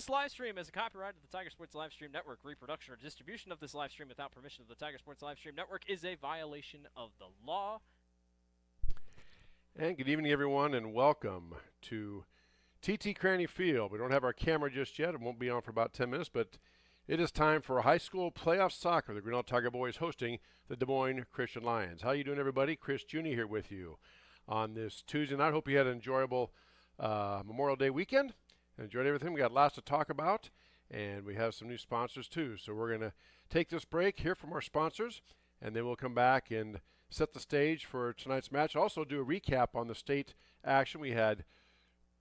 This live stream is a copyright of the Tiger Sports Live Stream Network. Reproduction or distribution of this live stream without permission of the Tiger Sports Live Stream Network is a violation of the law. And good evening, everyone, and welcome to TT Cranny Field. We don't have our camera just yet. It won't be on for about 10 minutes, but it is time for high school playoff soccer. The Grinnell Tiger Boys hosting the Des Moines Christian Lions. How you doing, everybody? Chris Jr. here with you on this Tuesday night. Hope you had an enjoyable Memorial Day weekend. Enjoyed everything. We got lots to talk about, and we have some new sponsors too. So we're going to take this break, hear from our sponsors, and then we'll come back and set the stage for tonight's match. Also do a recap on the state action. We had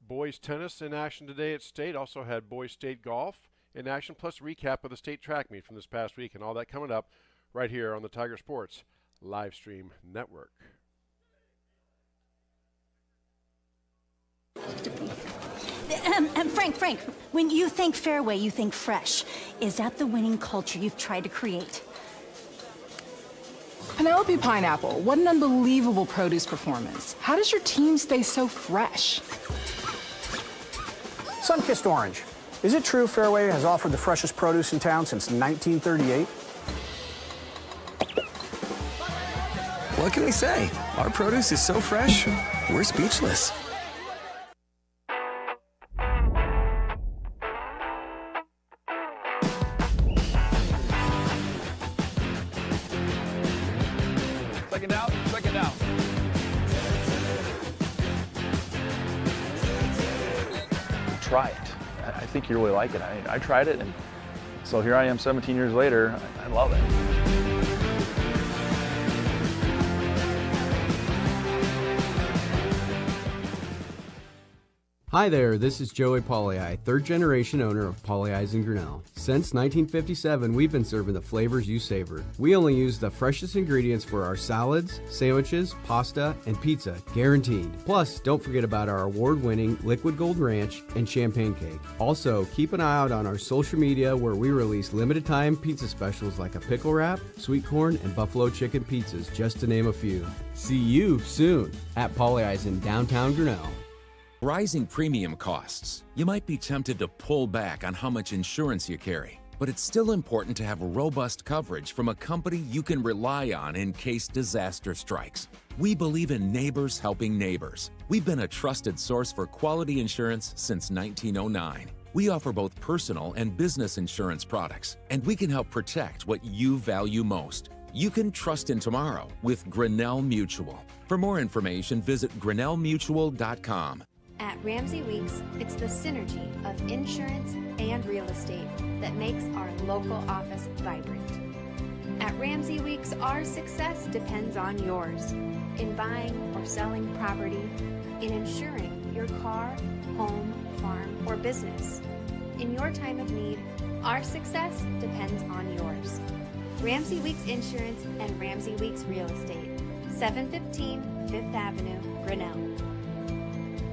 boys tennis in action today at state. Also had boys state golf in action, plus a recap of the state track meet from this past week, and all that coming up right here on the Tiger Sports Live Stream Network. Frank, when you think Fairway, you think fresh. Is that the winning culture you've tried to create? Penelope Pineapple, what an unbelievable produce performance. How does your team stay so fresh? Sunkissed Orange. Is it true Fairway has offered the freshest produce in town since 1938? What can we say? Our produce is so fresh, we're speechless. Second out. Try it. I think you really like it. I tried it, and so here I am 17 years later. I love it. Hi there, this is Joey Pauley, third generation owner of Pauley Eyes in Grinnell. Since 1957, we've been serving the flavors you savor. We only use the freshest ingredients for our salads, sandwiches, pasta, and pizza, guaranteed. Plus, don't forget about our award-winning Liquid Gold Ranch and Champagne Cake. Also, keep an eye out on our social media where we release limited-time pizza specials like a pickle wrap, sweet corn, and buffalo chicken pizzas, just to name a few. See you soon at Pauley Eyes in downtown Grinnell. Rising premium costs. You might be tempted to pull back on how much insurance you carry, but it's still important to have robust coverage from a company you can rely on in case disaster strikes. We believe in neighbors helping neighbors. We've been a trusted source for quality insurance since 1909. We offer both personal and business insurance products, and we can help protect what you value most. You can trust in tomorrow with Grinnell Mutual. For more information, visit grinnellmutual.com. At Ramsey Weeks, it's the synergy of insurance and real estate that makes our local office vibrant. At Ramsey Weeks, our success depends on yours in buying or selling property, in insuring your car, home, farm, or business. In your time of need, our success depends on yours. Ramsey Weeks Insurance and Ramsey Weeks Real Estate, 715 Fifth Avenue, Grinnell.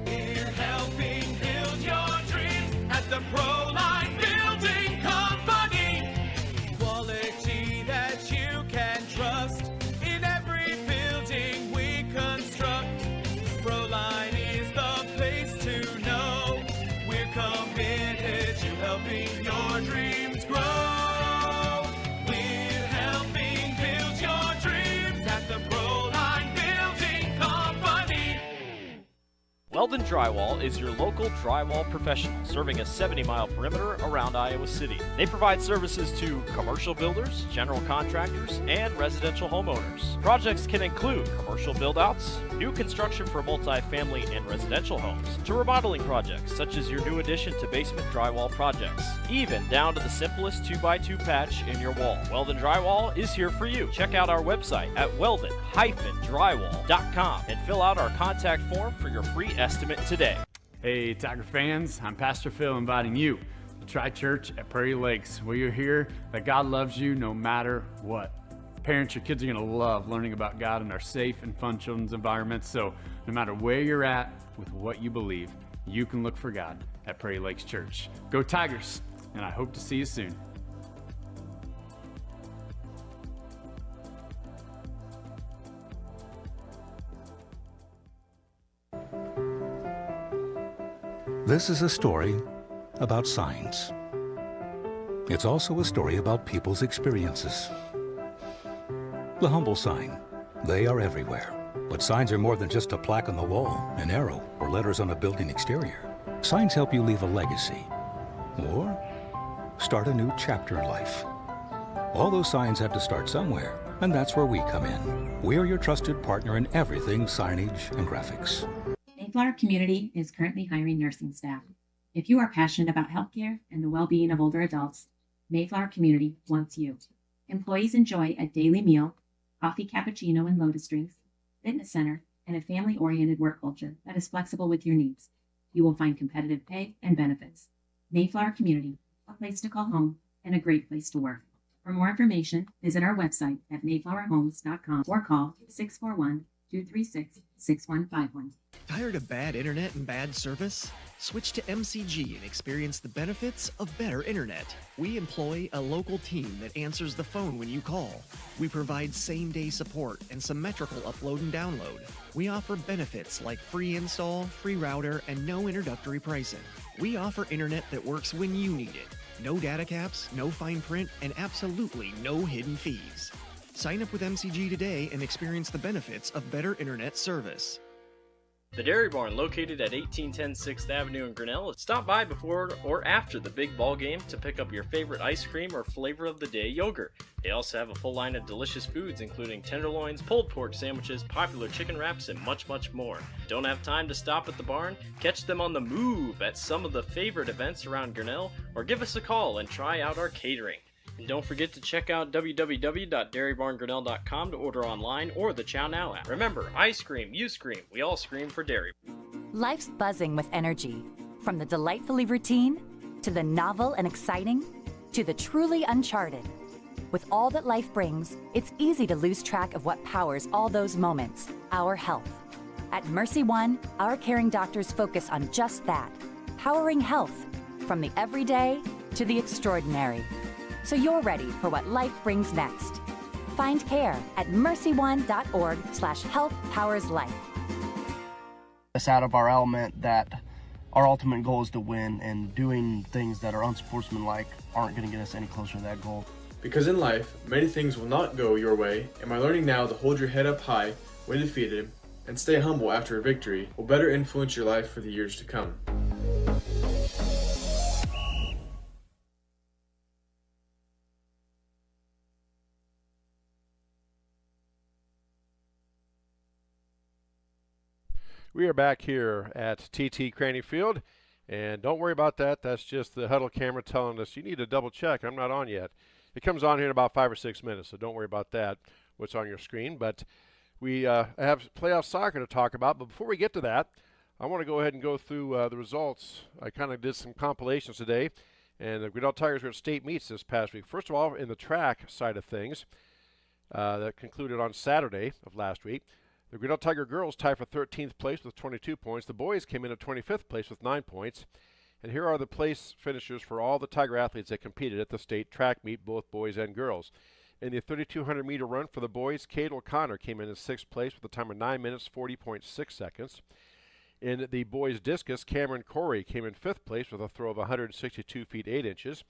We're helping build your dreams at the Proline Building Company. Quality that you can trust in every building we construct. Proline is the place to know. We're committed to helping your dreams grow. We're helping build your dreams at the Proline Building Company. Weldon Drywall is your local drywall professional, serving a 70-mile perimeter around Iowa City. They provide services to commercial builders, general contractors, and residential homeowners. Projects can include commercial build-outs, new construction for multi-family and residential homes, to remodeling projects such as your new addition to basement drywall projects, even down to the simplest 2x2 patch in your wall. Weldon Drywall is here for you. Check out our website at weldon-drywall.com and fill out our contact form for your free estimate today. Hey Tiger fans, I'm Pastor Phil inviting you to Tri Church at Prairie Lakes, where you'll hear that God loves you no matter what. Parents, your kids are gonna love learning about God in our safe and fun children's environments, so no matter where you're at with what you believe, you can look for God at Prairie Lakes Church. Go Tigers, and I hope to see you soon. This is a story about signs. It's also a story about people's experiences. The humble sign. They are everywhere. But signs are more than just a plaque on the wall, an arrow, or letters on a building exterior. Signs help you leave a legacy or start a new chapter in life. All those signs have to start somewhere, and that's where we come in. We're your trusted partner in everything signage and graphics. Mayflower Community is currently hiring nursing staff. If you are passionate about healthcare and the well-being of older adults, Mayflower Community wants you. Employees enjoy a daily meal, coffee cappuccino and lotus drinks, fitness center, and a family-oriented work culture that is flexible with your needs. You will find competitive pay and benefits. Mayflower Community, a place to call home and a great place to work. For more information, visit our website at mayflowerhomes.com or call 641-236-6151. Tired of bad internet and bad service? Switch to MCG and experience the benefits of better internet. We employ a local team that answers the phone when you call. We provide same-day support and symmetrical upload and download. We offer benefits like free install, free router, and no introductory pricing. We offer internet that works when you need it. No data caps, no fine print, and absolutely no hidden fees. Sign up with MCG today and experience the benefits of better internet service. The Dairy Barn, located at 1810 6th Avenue in Grinnell. Stop by before or after the big ball game to pick up your favorite ice cream or flavor of the day yogurt. They also have a full line of delicious foods, including tenderloins, pulled pork sandwiches, popular chicken wraps, and much, much more. Don't have time to stop at the barn? Catch them on the move at some of the favorite events around Grinnell, or give us a call and try out our catering. And don't forget to check out www.dairybarngrinnell.com to order online or the Chow Now app. Remember, I scream, you scream, we all scream for dairy. Life's buzzing with energy. From the delightfully routine, to the novel and exciting, to the truly uncharted. With all that life brings, it's easy to lose track of what powers all those moments, our health. At Mercy One, our caring doctors focus on just that, powering health, from the everyday to the extraordinary. So you're ready for what life brings next. Find care at mercyone.org/healthpowerslife. Us out of our element that our ultimate goal is to win, and doing things that are unsportsmanlike aren't going to get us any closer to that goal. Because in life, many things will not go your way, and by learning now to hold your head up high when defeated and stay humble after a victory will better influence your life for the years to come. We are back here at TT Cranny Field, and don't worry about that. That's just the huddle camera telling us you need to double check. I'm not on yet. It comes on here in about 5 or 6 minutes, so don't worry about that, what's on your screen. But we have playoff soccer to talk about. But before we get to that, I want to go ahead and go through the results. I kind of did some compilations today, and the Grinnell Tigers were at state meets this past week. First of all, in the track side of things, that concluded on Saturday of last week. The Grinnell Tiger girls tied for 13th place with 22 points. The boys came in at 25th place with 9 points. And here are the place finishers for all the Tiger athletes that competed at the state track meet, both boys and girls. In the 3,200-meter run for the boys, Kate O'Connor came in 6th place with a time of 9 minutes, 40.6 seconds. In the boys' discus, Cameron Corey came in 5th place with a throw of 162 feet 8 inches.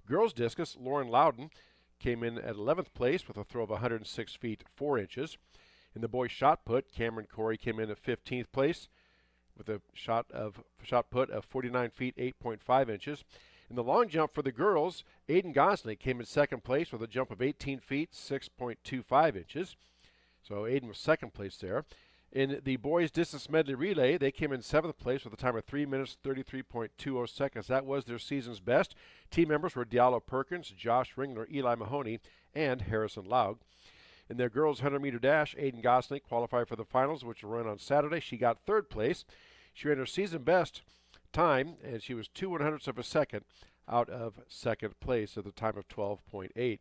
Girls' discus, Lauren Loudon came in at 11th place with a throw of 106 feet 4 inches. In the boys' shot put, Cameron Corey came in at 15th place with a shot put of 49 feet 8.5 inches. In the long jump for the girls, Aiden Gosling came in 2nd place with a jump of 18 feet 6.25 inches. So Aiden was 2nd place there. In the boys' distance medley relay, they came in 7th place with a time of 3 minutes 33.20 seconds. That was their season's best. Team members were Diallo Perkins, Josh Ringler, Eli Mahoney, and Harrison Laug. In their girls' 100-meter dash, Aiden Gosling qualified for the finals, which will run on Saturday. She got 3rd place. She ran her season best time, and she was 2/100ths of a second out of 2nd place at the time of 12.8.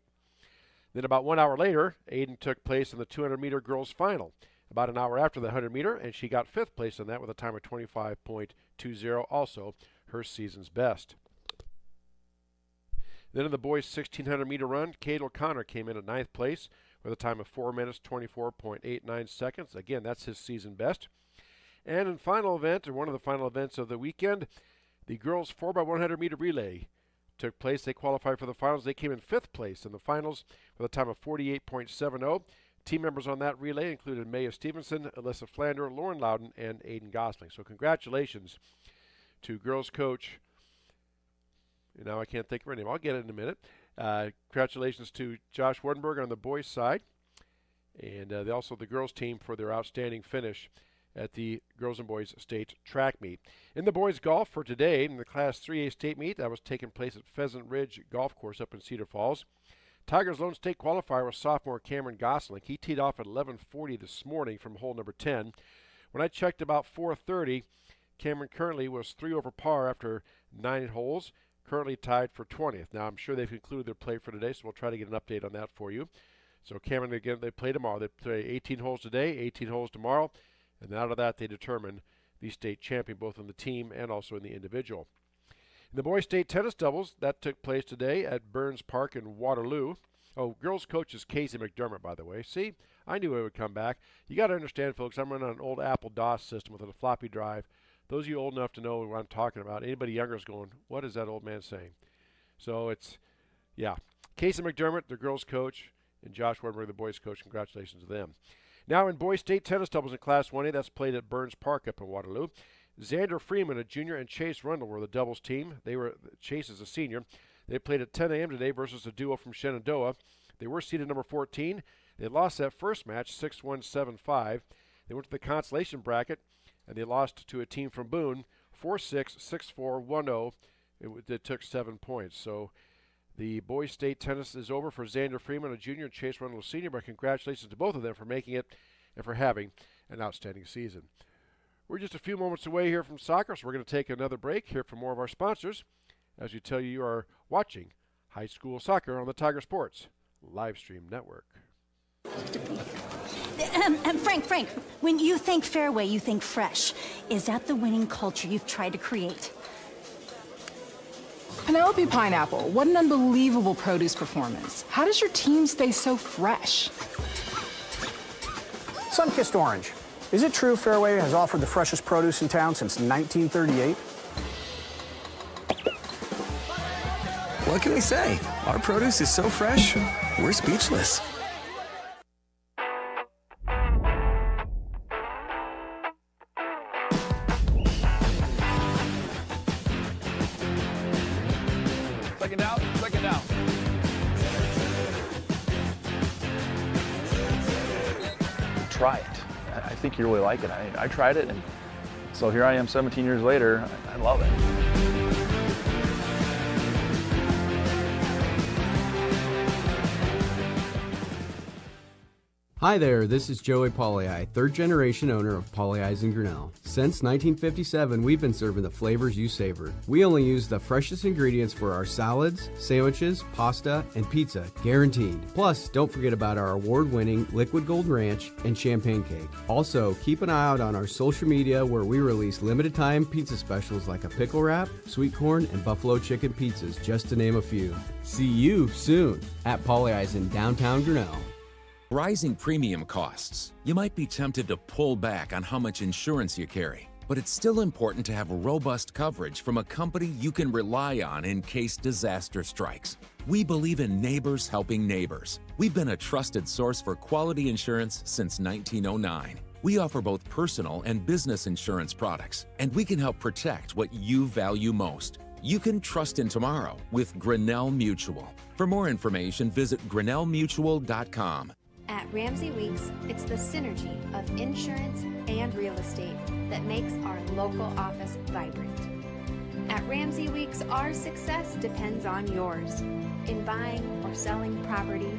Then about 1 hour later, Aiden took place in the 200-meter girls' final. About an hour after the 100-meter, and she got 5th place in that with a time of 25.20, also her season's best. Then in the boys' 1,600-meter run, Kate O'Connor came in at 9th place with a time of 4 minutes, 24.89 seconds. Again, that's his season best. And in final event, or one of the final events of the weekend, The girls 4x100 meter relay took place. They qualified for the finals. They came in 5th place in the finals with a time of 48.70. Team members on that relay included Maya Stevenson, Alyssa Flander, Lauren Loudon, and Aiden Gosling. So congratulations to girls coach. Now I can't think of her name. I'll get it in a minute. Congratulations to Josh Wardenberg on the boys' side, and also the girls' team for their outstanding finish at the girls and boys state track meet. In the boys golf for today, in the Class 3A state meet, that was taking place at Pheasant Ridge Golf Course up in Cedar Falls. Tigers' lone state qualifier was sophomore Cameron Gosling. He teed off at 11:40 this morning from hole number 10. When I checked about 4:30, Cameron currently was 3 over par after 9 holes, currently tied for 20th. Now, I'm sure they've concluded their play for today, so we'll try to get an update on that for you. So Cameron, again, they play tomorrow. They play 18 holes today, 18 holes tomorrow, and out of that they determine the state champion, both in the team and also in the individual. In the boys' state tennis doubles, that took place today at Burns Park in Waterloo. Oh, girls' coach is Casey McDermott, by the way. See, I knew it would come back. You got to understand, folks, I'm running on an old Apple DOS system with a floppy drive. Those of you old enough to know what I'm talking about. Anybody younger is going, what is that old man saying? So it's, yeah. Casey McDermott, the girls' coach, and Josh Wardenberg, the boys' coach. Congratulations to them. Now in boys' state tennis doubles in Class 1A, that's played at Burns Park up in Waterloo. Xander Freeman, a junior, and Chase Rundle were the doubles team. Chase is a senior. They played at 10 a.m. today versus a duo from Shenandoah. They were seeded number 14. They lost that first match 6-1, 7-5. They went to the consolation bracket, and they lost to a team from Boone 4-6, 6-4, 1-0. It took 7 points. So the boys' state tennis is over for Xander Freeman, a junior, and Chase Rundle, a senior. But congratulations to both of them for making it and for having an outstanding season. We're just a few moments away here from soccer, so we're going to take another break, hear from more of our sponsors, as we tell you are watching high school soccer on the Tiger Sports live stream network. Frank, when you think Fairway, you think fresh. Is that the winning culture you've tried to create? Penelope Pineapple, what an unbelievable produce performance. How does your team stay so fresh? Sun-kissed orange. Is it true Fairway has offered the freshest produce in town since 1938? What can we say? Our produce is so fresh, we're speechless. Second out, second out. Try it. I think you really like it. I tried it, and so here I am 17 years later. I love it. Hi there, this is Joey Pauley, third generation owner of Pauley Eyes in Grinnell. Since 1957, we've been serving the flavors you savor. We only use the freshest ingredients for our salads, sandwiches, pasta, and pizza, guaranteed. Plus, don't forget about our award-winning Liquid Gold Ranch and Champagne Cake. Also, keep an eye out on our social media where we release limited-time pizza specials like a pickle wrap, sweet corn, and buffalo chicken pizzas, just to name a few. See you soon at Pauley Eyes in downtown Grinnell. Rising premium costs. You might be tempted to pull back on how much insurance you carry, but it's still important to have robust coverage from a company you can rely on in case disaster strikes. We believe in neighbors helping neighbors. We've been a trusted source for quality insurance since 1909. We offer both personal and business insurance products, and we can help protect what you value most. You can trust in tomorrow with Grinnell Mutual. For more information, visit grinnellmutual.com. At Ramsey Weeks, it's the synergy of insurance and real estate that makes our local office vibrant. At Ramsey Weeks, our success depends on yours in buying or selling property,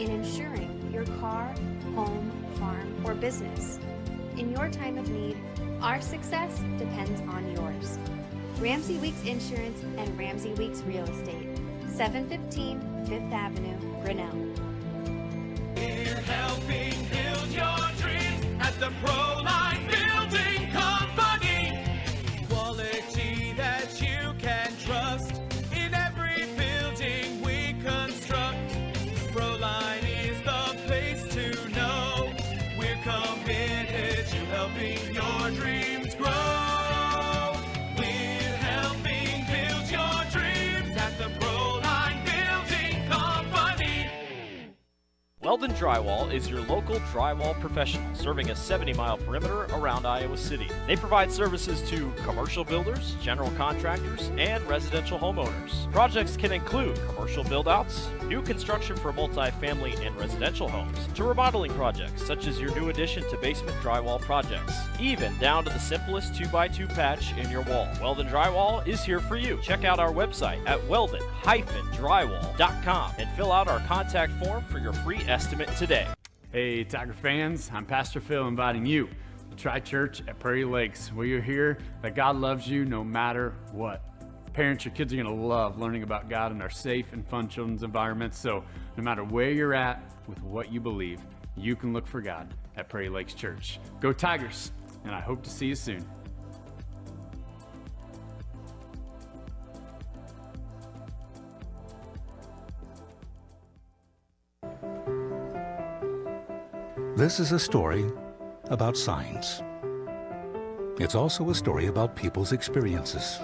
in insuring your car, home, farm, or business. In your time of need, our success depends on yours. Ramsey Weeks Insurance and Ramsey Weeks Real Estate, 715 Fifth Avenue, Grinnell. We're helping build your dreams at the Proline Building Company. Quality that you can trust in every building we construct. Proline is the place to know. We're committed to helping your dreams grow. We're helping Weldon Drywall is your local drywall professional, serving a 70-mile perimeter around Iowa City. They provide services to commercial builders, general contractors, and residential homeowners. Projects can include commercial build-outs, new construction for multi-family and residential homes, to remodeling projects such as your new addition to basement drywall projects, even down to the simplest 2x2 patch in your wall. Weldon Drywall is here for you. Check out our website at weldon-drywall.com and fill out our contact form for your free estimate today. Hey, Tiger fans, I'm Pastor Phil inviting you to Try Church at Prairie Lakes, where you'll hear that God loves you no matter what. Parents, your kids are going to love learning about God in our safe and fun children's environments, so no matter where you're at with what you believe, you can look for God at Prairie Lakes Church. Go Tigers, and I hope to see you soon. This is a story about signs. It's also a story about people's experiences.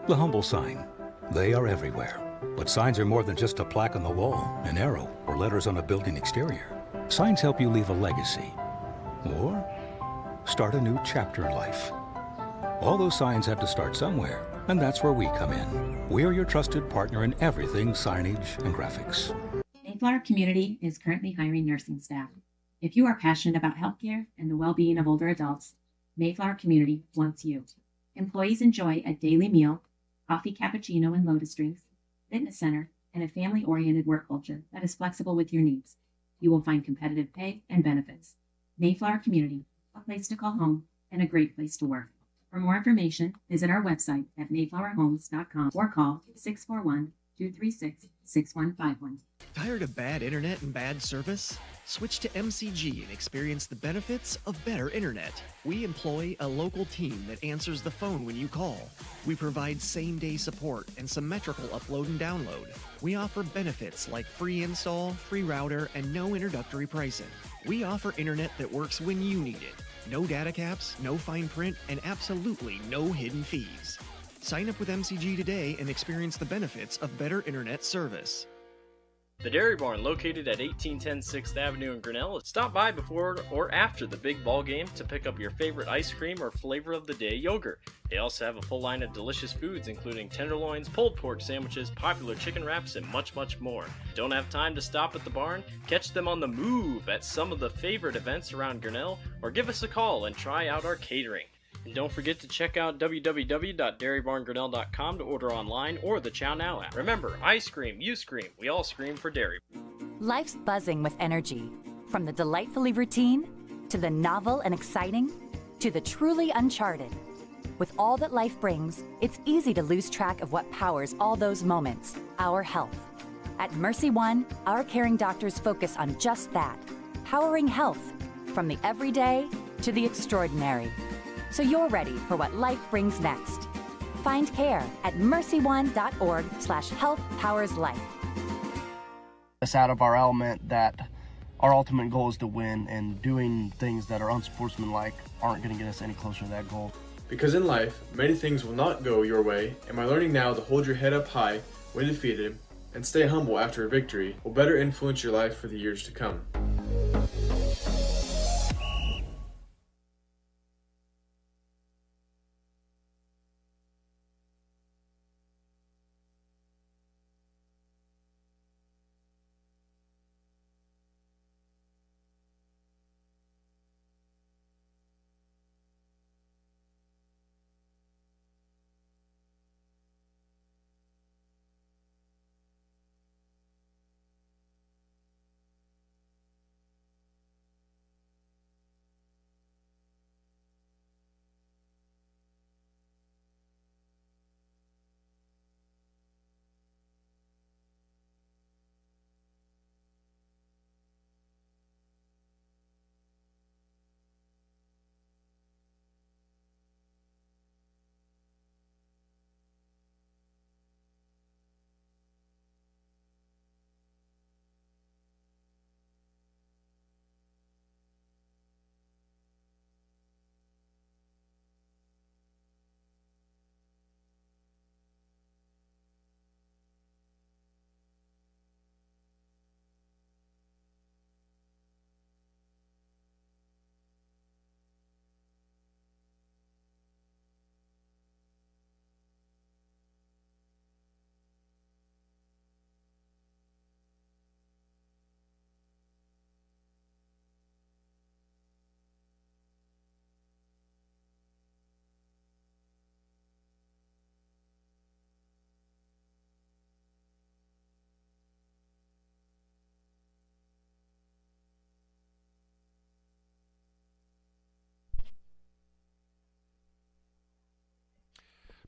The humble sign. They are everywhere. But signs are more than just a plaque on the wall, an arrow, or letters on a building exterior. Signs help you leave a legacy or start a new chapter in life. All those signs have to start somewhere, and that's where we come in. We are your trusted partner in everything signage and graphics. Mayflower Community is currently hiring nursing staff. If you are passionate about healthcare and the well-being of older adults, Mayflower Community wants you. Employees enjoy a daily meal, coffee, cappuccino, and lotus drinks, fitness center, and a family-oriented work culture that is flexible with your needs. You will find competitive pay and benefits. Mayflower Community, a place to call home and a great place to work. For more information, visit our website at mayflowerhomes.com or call 641-236-6151. Tired of bad internet and bad service? Switch to MCG and experience the benefits of better internet. We employ a local team that answers the phone when you call. We provide same-day support and symmetrical upload and download. We offer benefits like free install, free router, and no introductory pricing. We offer internet that works when you need it. No data caps, no fine print, and absolutely no hidden fees. Sign up with MCG today and experience the benefits of better internet service. The Dairy Barn, located at 1810 6th Avenue in Grinnell. Stop by before or after the big ball game to pick up your favorite ice cream or flavor of the day yogurt. They also have a full line of delicious foods, including tenderloins, pulled pork sandwiches, popular chicken wraps, and much, much more. Don't have time to stop at the barn? Catch them on the move at some of the favorite events around Grinnell, or give us a call and try out our catering. And don't forget to check out www.dairybarngrinnell.com to order online or the Chow Now app. Remember, I scream, you scream, we all scream for dairy. Life's buzzing with energy. From the delightfully routine, to the novel and exciting, to the truly uncharted. With all that life brings, it's easy to lose track of what powers all those moments, our health. At Mercy One, our caring doctors focus on just that, powering health, from the everyday to the extraordinary. So you're ready for what life brings next. Find care at mercyone.org/healthpowerslife. Us out of our element that our ultimate goal is to win, and doing things that are unsportsmanlike aren't going to get us any closer to that goal. Because in life, many things will not go your way, and by learning now to hold your head up high when defeated and stay humble after a victory will better influence your life for the years to come.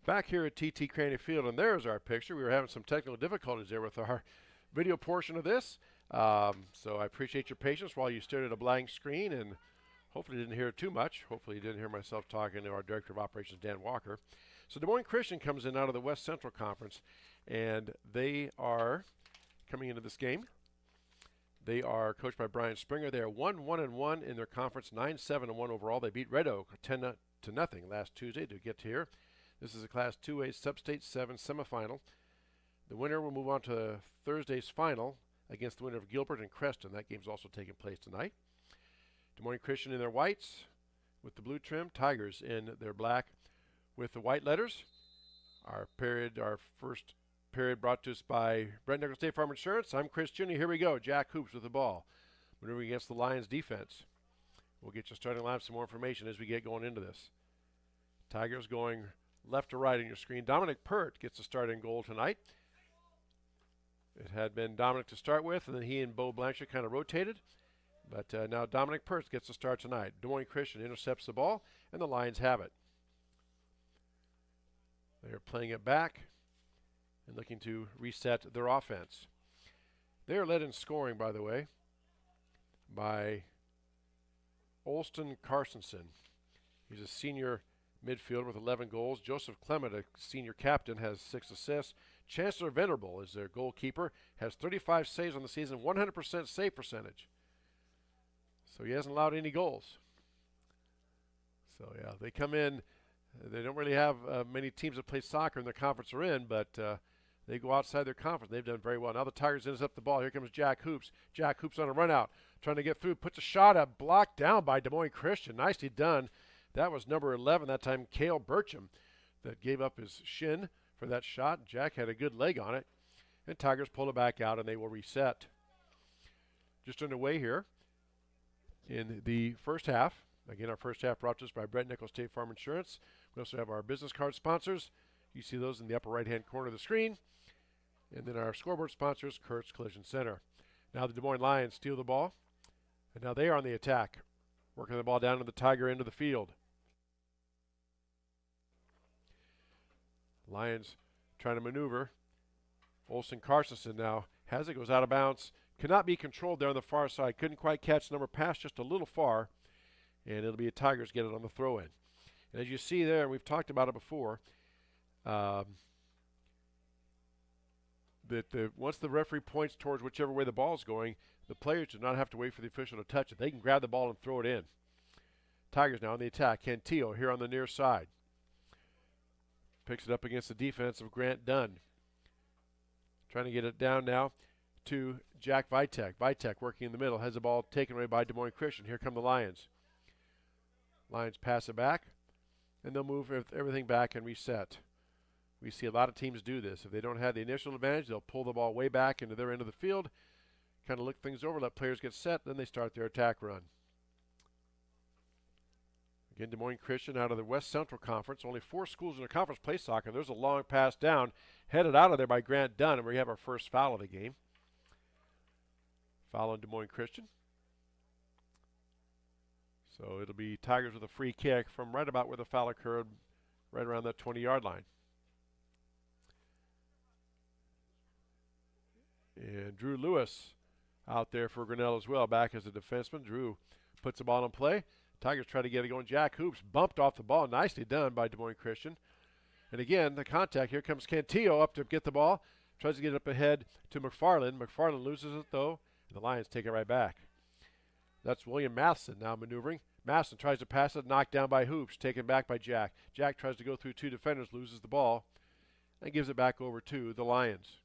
Back here at TT Cranny Field, and there's our picture. We were having some technical difficulties there with our video portion of this. So I appreciate your patience while you stared at a blank screen, and hopefully you didn't hear too much. Hopefully you didn't hear myself talking to our Director of Operations, Dan Walker. So Des Moines Christian comes in out of the West Central Conference, and they are coming into this game. They are coached by Brian Springer. They are 1-1-1 in their conference, 9-7-1 overall. They beat Red Oak 10-0 last Tuesday to get here. This is a Class 2A Sub-State 7 semifinal. The winner will move on to Thursday's final against the winner of Gilbert and Creston. That game's also taking place tonight. Des Moines Christian in their whites with the blue trim. Tigers in their black with the white letters. Our first period brought to us by Brent Nicholls State Farm Insurance. I'm Chris Jr. Here we go. Jack Hoops with the ball. Maneuvering against the Lions defense. We'll get you starting line some more information as we get going into this. Tigers going left to right on your screen. Dominic Pert gets the start in goal tonight. It had been Dominic to start with, and then he and Bo Blanchard kind of rotated. But now Dominic Pert gets the start tonight. Des Moines Christian intercepts the ball, and the Lions have it. They are playing it back and looking to reset their offense. They are led in scoring, by the way, by Olston Carstensen. He's a senior midfielder with 11 goals. Joseph Clement, a senior captain, has 6 assists. Chancellor Venerable is their goalkeeper, has 35 saves on the season, 100% save percentage. So he hasn't allowed any goals. So, yeah, they come in. They don't really have many teams that play soccer in the conference they're in, but they go outside their conference. They've done very well. Now the Tigers intercept the ball. Here comes Jack Hoops. Jack Hoops on a run out, trying to get through. Puts a shot up, blocked down by Des Moines Christian. Nicely done. That was number 11 that time, Cale Burcham, that gave up his shin for that shot. Jack had a good leg on it. And Tigers pull it back out, and they will reset. Just underway here in the first half. Again, our first half brought to us by Brent Nicholls State Farm Insurance. We also have our business card sponsors. You see those in the upper right-hand corner of the screen. And then our scoreboard sponsors, Kurtz Collision Center. Now the Des Moines Lions steal the ball. And now they are on the attack, working the ball down to the Tiger end of the field. Lions trying to maneuver. Olson Carstensen now has it, goes out of bounds. Cannot be controlled there on the far side. Couldn't quite catch the number, passed just a little far. And it'll be a Tigers get it on the throw-in. And as you see there, and we've talked about it before, once the referee points towards whichever way the ball's going, the players do not have to wait for the official to touch it. They can grab the ball and throw it in. Tigers now on the attack. Cantillo here on the near side. Picks it up against the defense of Grant Dunn. Trying to get it down now to Jack Vitek. Vitek working in the middle. Has the ball taken away by Des Moines Christian. Here come the Lions. Lions pass it back, and they'll move everything back and reset. We see a lot of teams do this. If they don't have the initial advantage, they'll pull the ball way back into their end of the field, kind of look things over, let players get set, then they start their attack run. Again, Des Moines Christian out of the West Central Conference. Only 4 schools in the conference play soccer. There's a long pass down, headed out of there by Grant Dunn, and we have our first foul of the game. Foul on Des Moines Christian. So it'll be Tigers with a free kick from right about where the foul occurred, right around that 20-yard line. And Drew Lewis out there for Grinnell as well, back as a defenseman. Drew puts the ball in play. Tigers try to get it going. Jack Hoops bumped off the ball. Nicely done by Des Moines Christian. And again, the contact. Here comes Cantillo up to get the ball. Tries to get it up ahead to McFarland. McFarland loses it, though, and the Lions take it right back. That's William Matheson now maneuvering. Matheson tries to pass it, knocked down by Hoops, taken back by Jack. Jack tries to go through 2 defenders, loses the ball, and gives it back over to the Lions.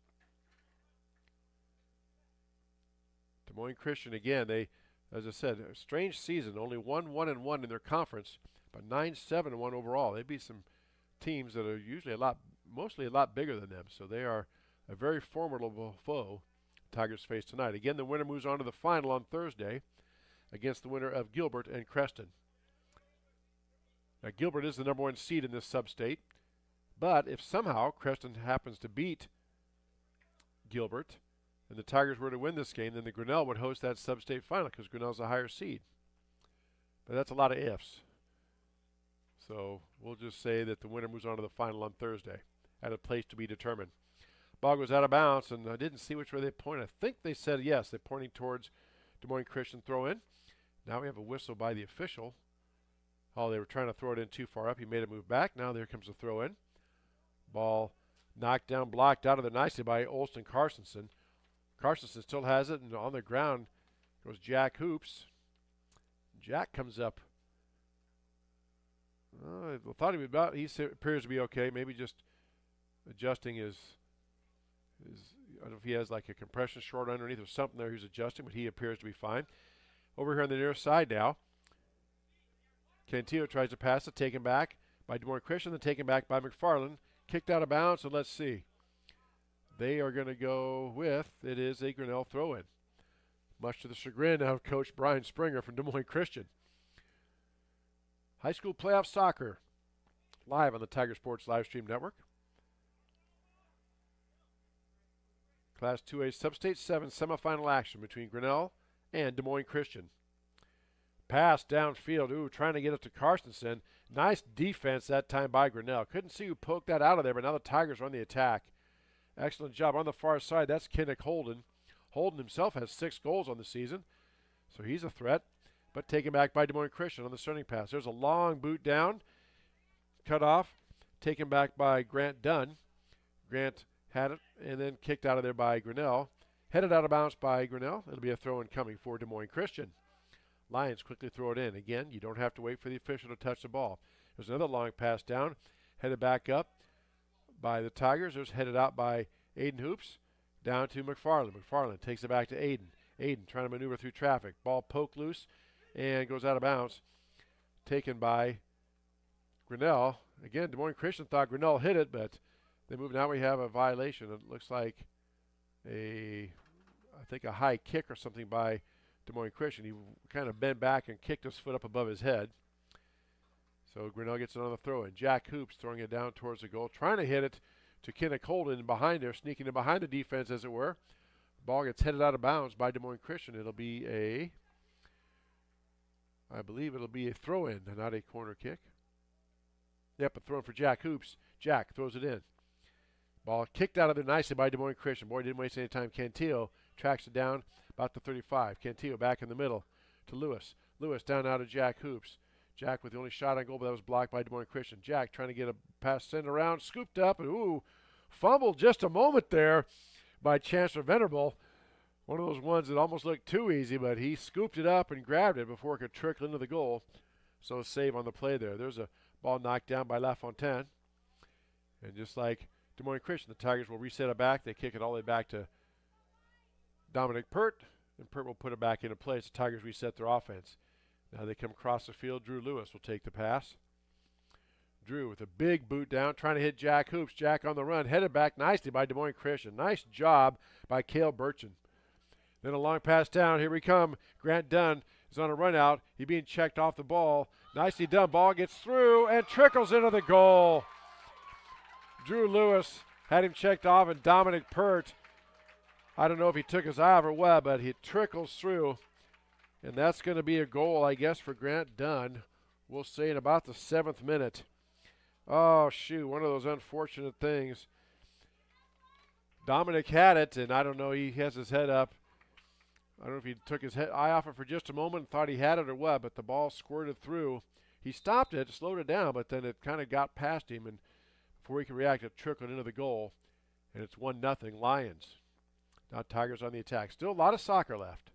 Des Moines Christian, again, they, as I said, a strange season. Only 1-1-1 in their conference, but 9-7-1 overall. They beat some teams that are usually mostly a lot bigger than them. So they are a very formidable foe Tigers face tonight. Again, the winner moves on to the final on Thursday against the winner of Gilbert and Creston. Now, Gilbert is the number 1 seed in this sub-state, but if somehow Creston happens to beat Gilbert and the Tigers were to win this game, then the Grinnell would host that sub-state final because Grinnell's a higher seed. But that's a lot of ifs. So we'll just say that the winner moves on to the final on Thursday at a place to be determined. Ball goes out of bounds, and I didn't see which way they pointed. I think they said yes. They're pointing towards Des Moines Christian throw in. Now we have a whistle by the official. Oh, they were trying to throw it in too far up. He made it move back. Now there comes the throw in. Ball knocked down, blocked out of there nicely by Olston Carstensen. Carstensen still has it, and on the ground goes Jack Hoops. Jack comes up. I thought he appears to be okay. Maybe just adjusting his I don't know if he has like a compression short underneath or something there he's adjusting, but he appears to be fine. Over here on the near side now, Cantillo tries to pass it, taken back by Des Moines Christian, then taken back by McFarland. Kicked out of bounds, and let's see. They are going to go with, it is a Grinnell throw-in. Much to the chagrin of Coach Brian Springer from Des Moines Christian. High school playoff soccer, live on the Tiger Sports live stream network. Class 2A Sub-State 7 semifinal action between Grinnell and Des Moines Christian. Pass downfield. Ooh, trying to get it to Carstensen. Nice defense that time by Grinnell. Couldn't see who poked that out of there, but now the Tigers are on the attack. Excellent job. On the far side, that's Kinnick Holden. Holden himself has 6 goals on the season, so he's a threat. But taken back by Des Moines Christian on the starting pass. There's a long boot down. Cut off. Taken back by Grant Dunn. Grant had it and then kicked out of there by Grinnell. Headed out of bounds by Grinnell. It'll be a throw-in coming for Des Moines Christian. Lions quickly throw it in. Again, you don't have to wait for the official to touch the ball. There's another long pass down. Headed back up by the Tigers. There's headed out by Aiden Hoops. Down to McFarland. McFarland takes it back to Aiden. Aiden trying to maneuver through traffic. Ball poked loose and goes out of bounds. Taken by Grinnell. Again, Des Moines Christian thought Grinnell hit it, but they move. Now we have a violation. It looks like I think a high kick or something by Des Moines Christian. He kind of bent back and kicked his foot up above his head. So Grinnell gets it on the throw-in. Jack Hoops throwing it down towards the goal, trying to hit it to Kinnick Holden behind there, sneaking in behind the defense, as it were. Ball gets headed out of bounds by Des Moines Christian. It'll be I believe it'll be a throw-in, not a corner kick. Yep, a throw-in for Jack Hoops. Jack throws it in. Ball kicked out of there nicely by Des Moines Christian. Boy, didn't waste any time. Cantillo tracks it down about the 35. Cantillo back in the middle to Lewis. Lewis down now to Jack Hoops. Jack with the only shot on goal, but that was blocked by Des Moines Christian. Jack trying to get a pass sent around, scooped up, and fumbled just a moment there by Chancellor Venerable. One of those ones that almost looked too easy, but he scooped it up and grabbed it before it could trickle into the goal. So a save on the play there. There's a ball knocked down by LaFontaine. And just like Des Moines Christian, the Tigers will reset it back. They kick it all the way back to Dominic Pert, and Pert will put it back into place. The Tigers reset their offense. Now they come across the field. Drew Lewis will take the pass. Drew with a big boot down, trying to hit Jack Hoops. Jack on the run, headed back nicely by Des Moines Christian. Nice job by Cale Burchin. Then a long pass down. Here we come. Grant Dunn is on a run out. He being checked off the ball. Nicely done. Ball gets through and trickles into the goal. Drew Lewis had him checked off, and Dominic Pert, I don't know if he took his eye off or what, but he trickles through. And that's going to be a goal, I guess, for Grant Dunn. We'll say in about the 7th minute. Oh, shoot, one of those unfortunate things. Dominic had it, and I don't know, he has his head up. I don't know if he took his eye off it for just a moment and thought he had it or what, but the ball squirted through. He stopped it, slowed it down, but then it kind of got past him, and before he could react, it trickled into the goal, and it's 1-0 Lions. Now Tigers on the attack. Still a lot of soccer left.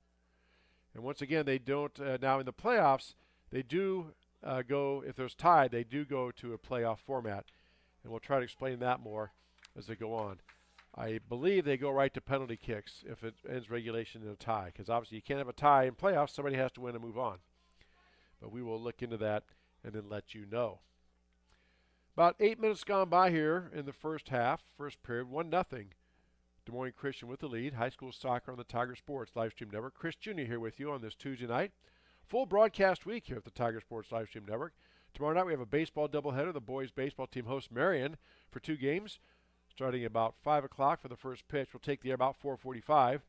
And once again, they don't, now in the playoffs, they do go, if there's tied, they do go to a playoff format. And we'll try to explain that more as they go on. I believe they go right to penalty kicks if it ends regulation in a tie, because obviously you can't have a tie in playoffs. Somebody has to win and move on. But we will look into that and then let you know. About 8 minutes gone by here in the first half, first period, 1-0. Des Moines Christian with the lead. High school soccer on the Tiger Sports Livestream Network. Chris Jr. here with you on this Tuesday night. Full broadcast week here at the Tiger Sports Livestream Network. Tomorrow night we have a baseball doubleheader. The boys baseball team hosts Marion for 2 games. Starting about 5 o'clock for the first pitch. We'll take the air about 4:45.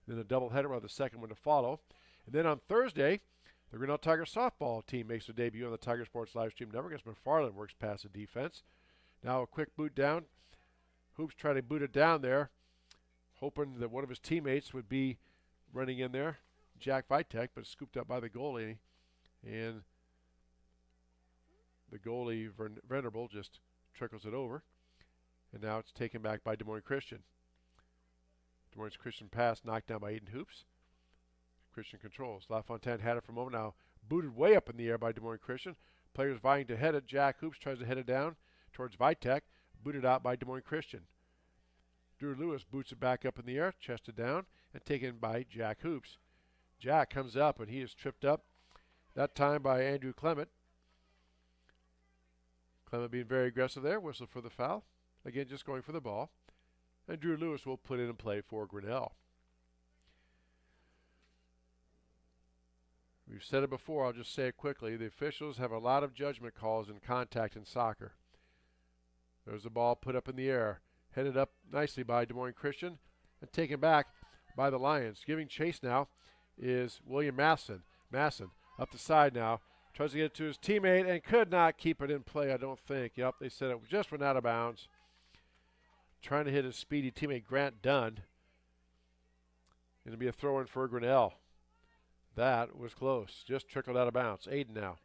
Then the doubleheader, we'll have the second one to follow. And then on Thursday, The Grinnell Tiger softball team makes their debut on the Tiger Sports live stream network as McFarland works past the defense. Now a quick boot down. Hoops trying to boot it down there, hoping that one of his teammates would be running in there, Jack Vitek, but scooped up by the goalie. And the goalie, Venerable, just trickles it over. And now it's taken back by Des Moines Christian. Des Moines Christian pass knocked down by Aiden Hoops. Christian controls. LaFontaine had it for a moment, now booted way up in the air by Des Moines Christian. Players vying to head it. Jack Hoops tries to head it down towards Vitek. Booted out by Des Moines Christian. Drew Lewis boots it back up in the air, chested down, and taken by Jack Hoops. Jack comes up, and he is tripped up, that time by Andrew Clement. Clement being very aggressive there, whistle for the foul. Again, just going for the ball. And Drew Lewis will put it in play for Grinnell. We've said it before, I'll just say it quickly. The officials have a lot of judgment calls in contact in soccer. There's the ball put up in the air, headed up nicely by Des Moines Christian, and taken back by the Lions. Giving chase now is William Masson. Masson up the side now, tries to get it to his teammate and could not keep it in play, I don't think. Yep, they said it just went out of bounds. Trying to hit his speedy teammate Grant Dunn. It'll be a throw-in for Grinnell. That was close, just trickled out of bounds. Aiden now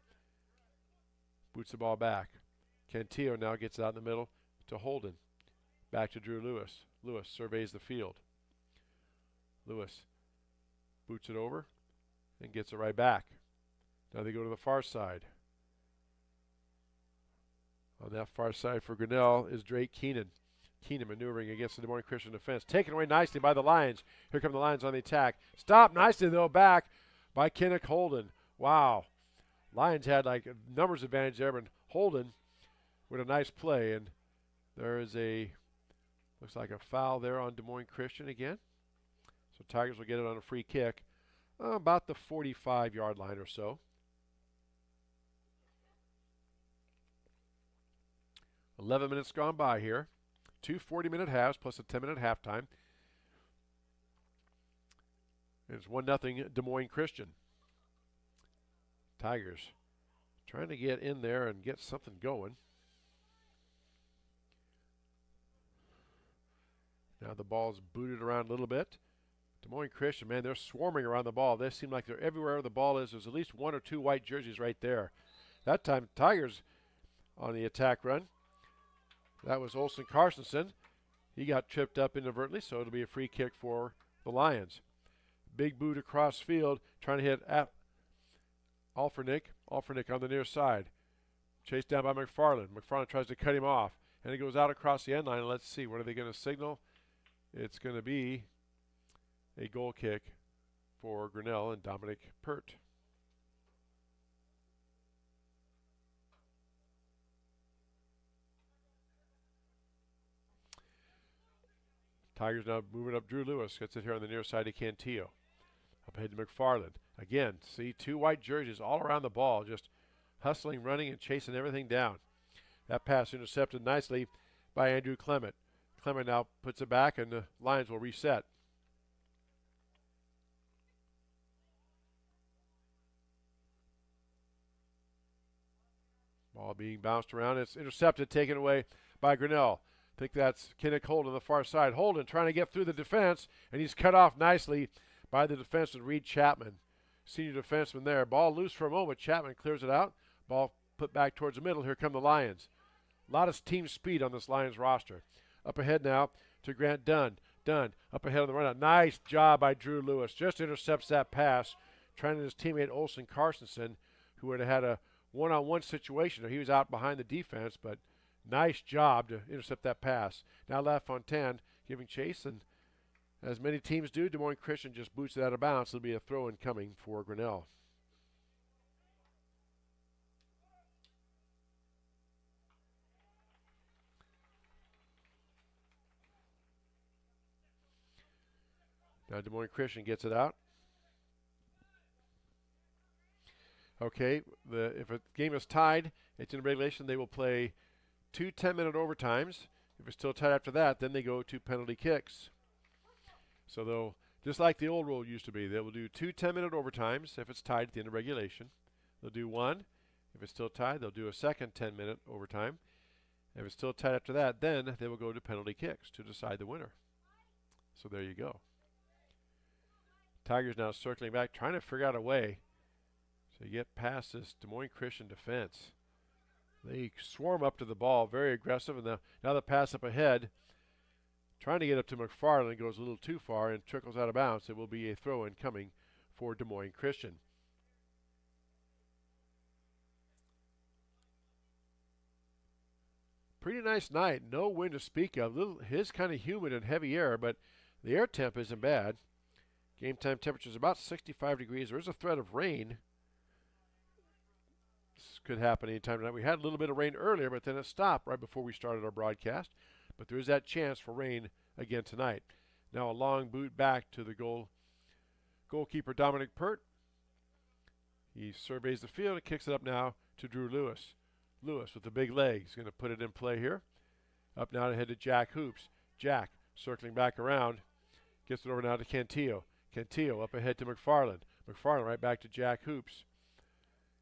boots the ball back. Cantillo now gets out in the middle to Holden. Back to Drew Lewis. Lewis surveys the field. Lewis boots it over and gets it right back. Now they go to the far side. On that far side for Grinnell is Drake Keenan. Keenan maneuvering against the Des Moines Christian defense. Taken away nicely by the Lions. Here come the Lions on the attack. Stopped nicely, though, back by Kenneth Holden. Wow. Lions had like a numbers advantage there, but Holden with a nice play, and there is looks like a foul there on Des Moines Christian again. So Tigers will get it on a free kick, about the 45-yard line or so. 11 minutes gone by here. 2 40-minute halves plus a 10-minute halftime. And it's 1-0 Des Moines Christian. Tigers trying to get in there and get something going. Now the ball's booted around a little bit. Des Moines Christian, man, they're swarming around the ball. They seem like they're everywhere the ball is. There's at least 1 or 2 white jerseys right there. That time, Tigers on the attack run. That was Olsen Carstensen. He got tripped up inadvertently, so it'll be a free kick for the Lions. Big boot across field, trying to hit Alfernick. Alfernick on the near side. Chased down by McFarland. McFarland tries to cut him off, and he goes out across the end line. Let's see, what are they going to signal? It's going to be a goal kick for Grinnell and Dominic Pert. Tigers now moving up. Drew Lewis gets it here on the near side of Cantillo. Up ahead to McFarland. Again, see 2 white jerseys all around the ball, just hustling, running, and chasing everything down. That pass intercepted nicely by Andrew Clement. Clement now puts it back, and the Lions will reset. Ball being bounced around. It's intercepted, taken away by Grinnell. I think that's Kenneth Holden on the far side. Holden trying to get through the defense, and he's cut off nicely by the defenseman, Reed Chapman. Senior defenseman there. Ball loose for a moment. Chapman clears it out. Ball put back towards the middle. Here come the Lions. A lot of team speed on this Lions roster. Up ahead now to Grant Dunn. Dunn up ahead on the run. Nice job by Drew Lewis. Just intercepts that pass. Trying to his teammate Olsen Carstensen, who would have had a one-on-one situation. He was out behind the defense, but nice job to intercept that pass. Now LaFontaine giving chase, and as many teams do, Des Moines Christian just boots it out of bounds. It'll be a throw-in coming for Grinnell. Now Des Moines Christian gets it out. Okay, if a game is tied, it's in regulation, they will play 2 10-minute overtimes. If it's still tied after that, then they go to penalty kicks. So they'll Just like the old rule used to be. They will do 2 10-minute overtimes if it's tied at the end of regulation. They'll do one. If it's still tied, they'll do a second 10-minute overtime. If it's still tied after that, then they will go to penalty kicks to decide the winner. So there you go. Tigers now circling back, trying to figure out a way to get past this Des Moines Christian defense. They swarm up to the ball, very aggressive, and now the pass up ahead, trying to get up to McFarland, goes a little too far and trickles out of bounds. It will be a throw-in coming for Des Moines Christian. Pretty nice night. No wind to speak of. His kind of humid and heavy air, but the air temp isn't bad. Game time temperature is about 65 degrees. There is a threat of rain. This could happen anytime tonight. We had a little bit of rain earlier, but then it stopped right before we started our broadcast. But there is that chance for rain again tonight. Now a long boot back to the goalkeeper Dominic Pert. He surveys the field and kicks it up now to Drew Lewis. Lewis with the big legs, going to put it in play here. Up now to head to Jack Hoops. Jack circling back around. Gets it over now to Cantillo. Cantillo up ahead to McFarland. McFarland right back to Jack Hoops.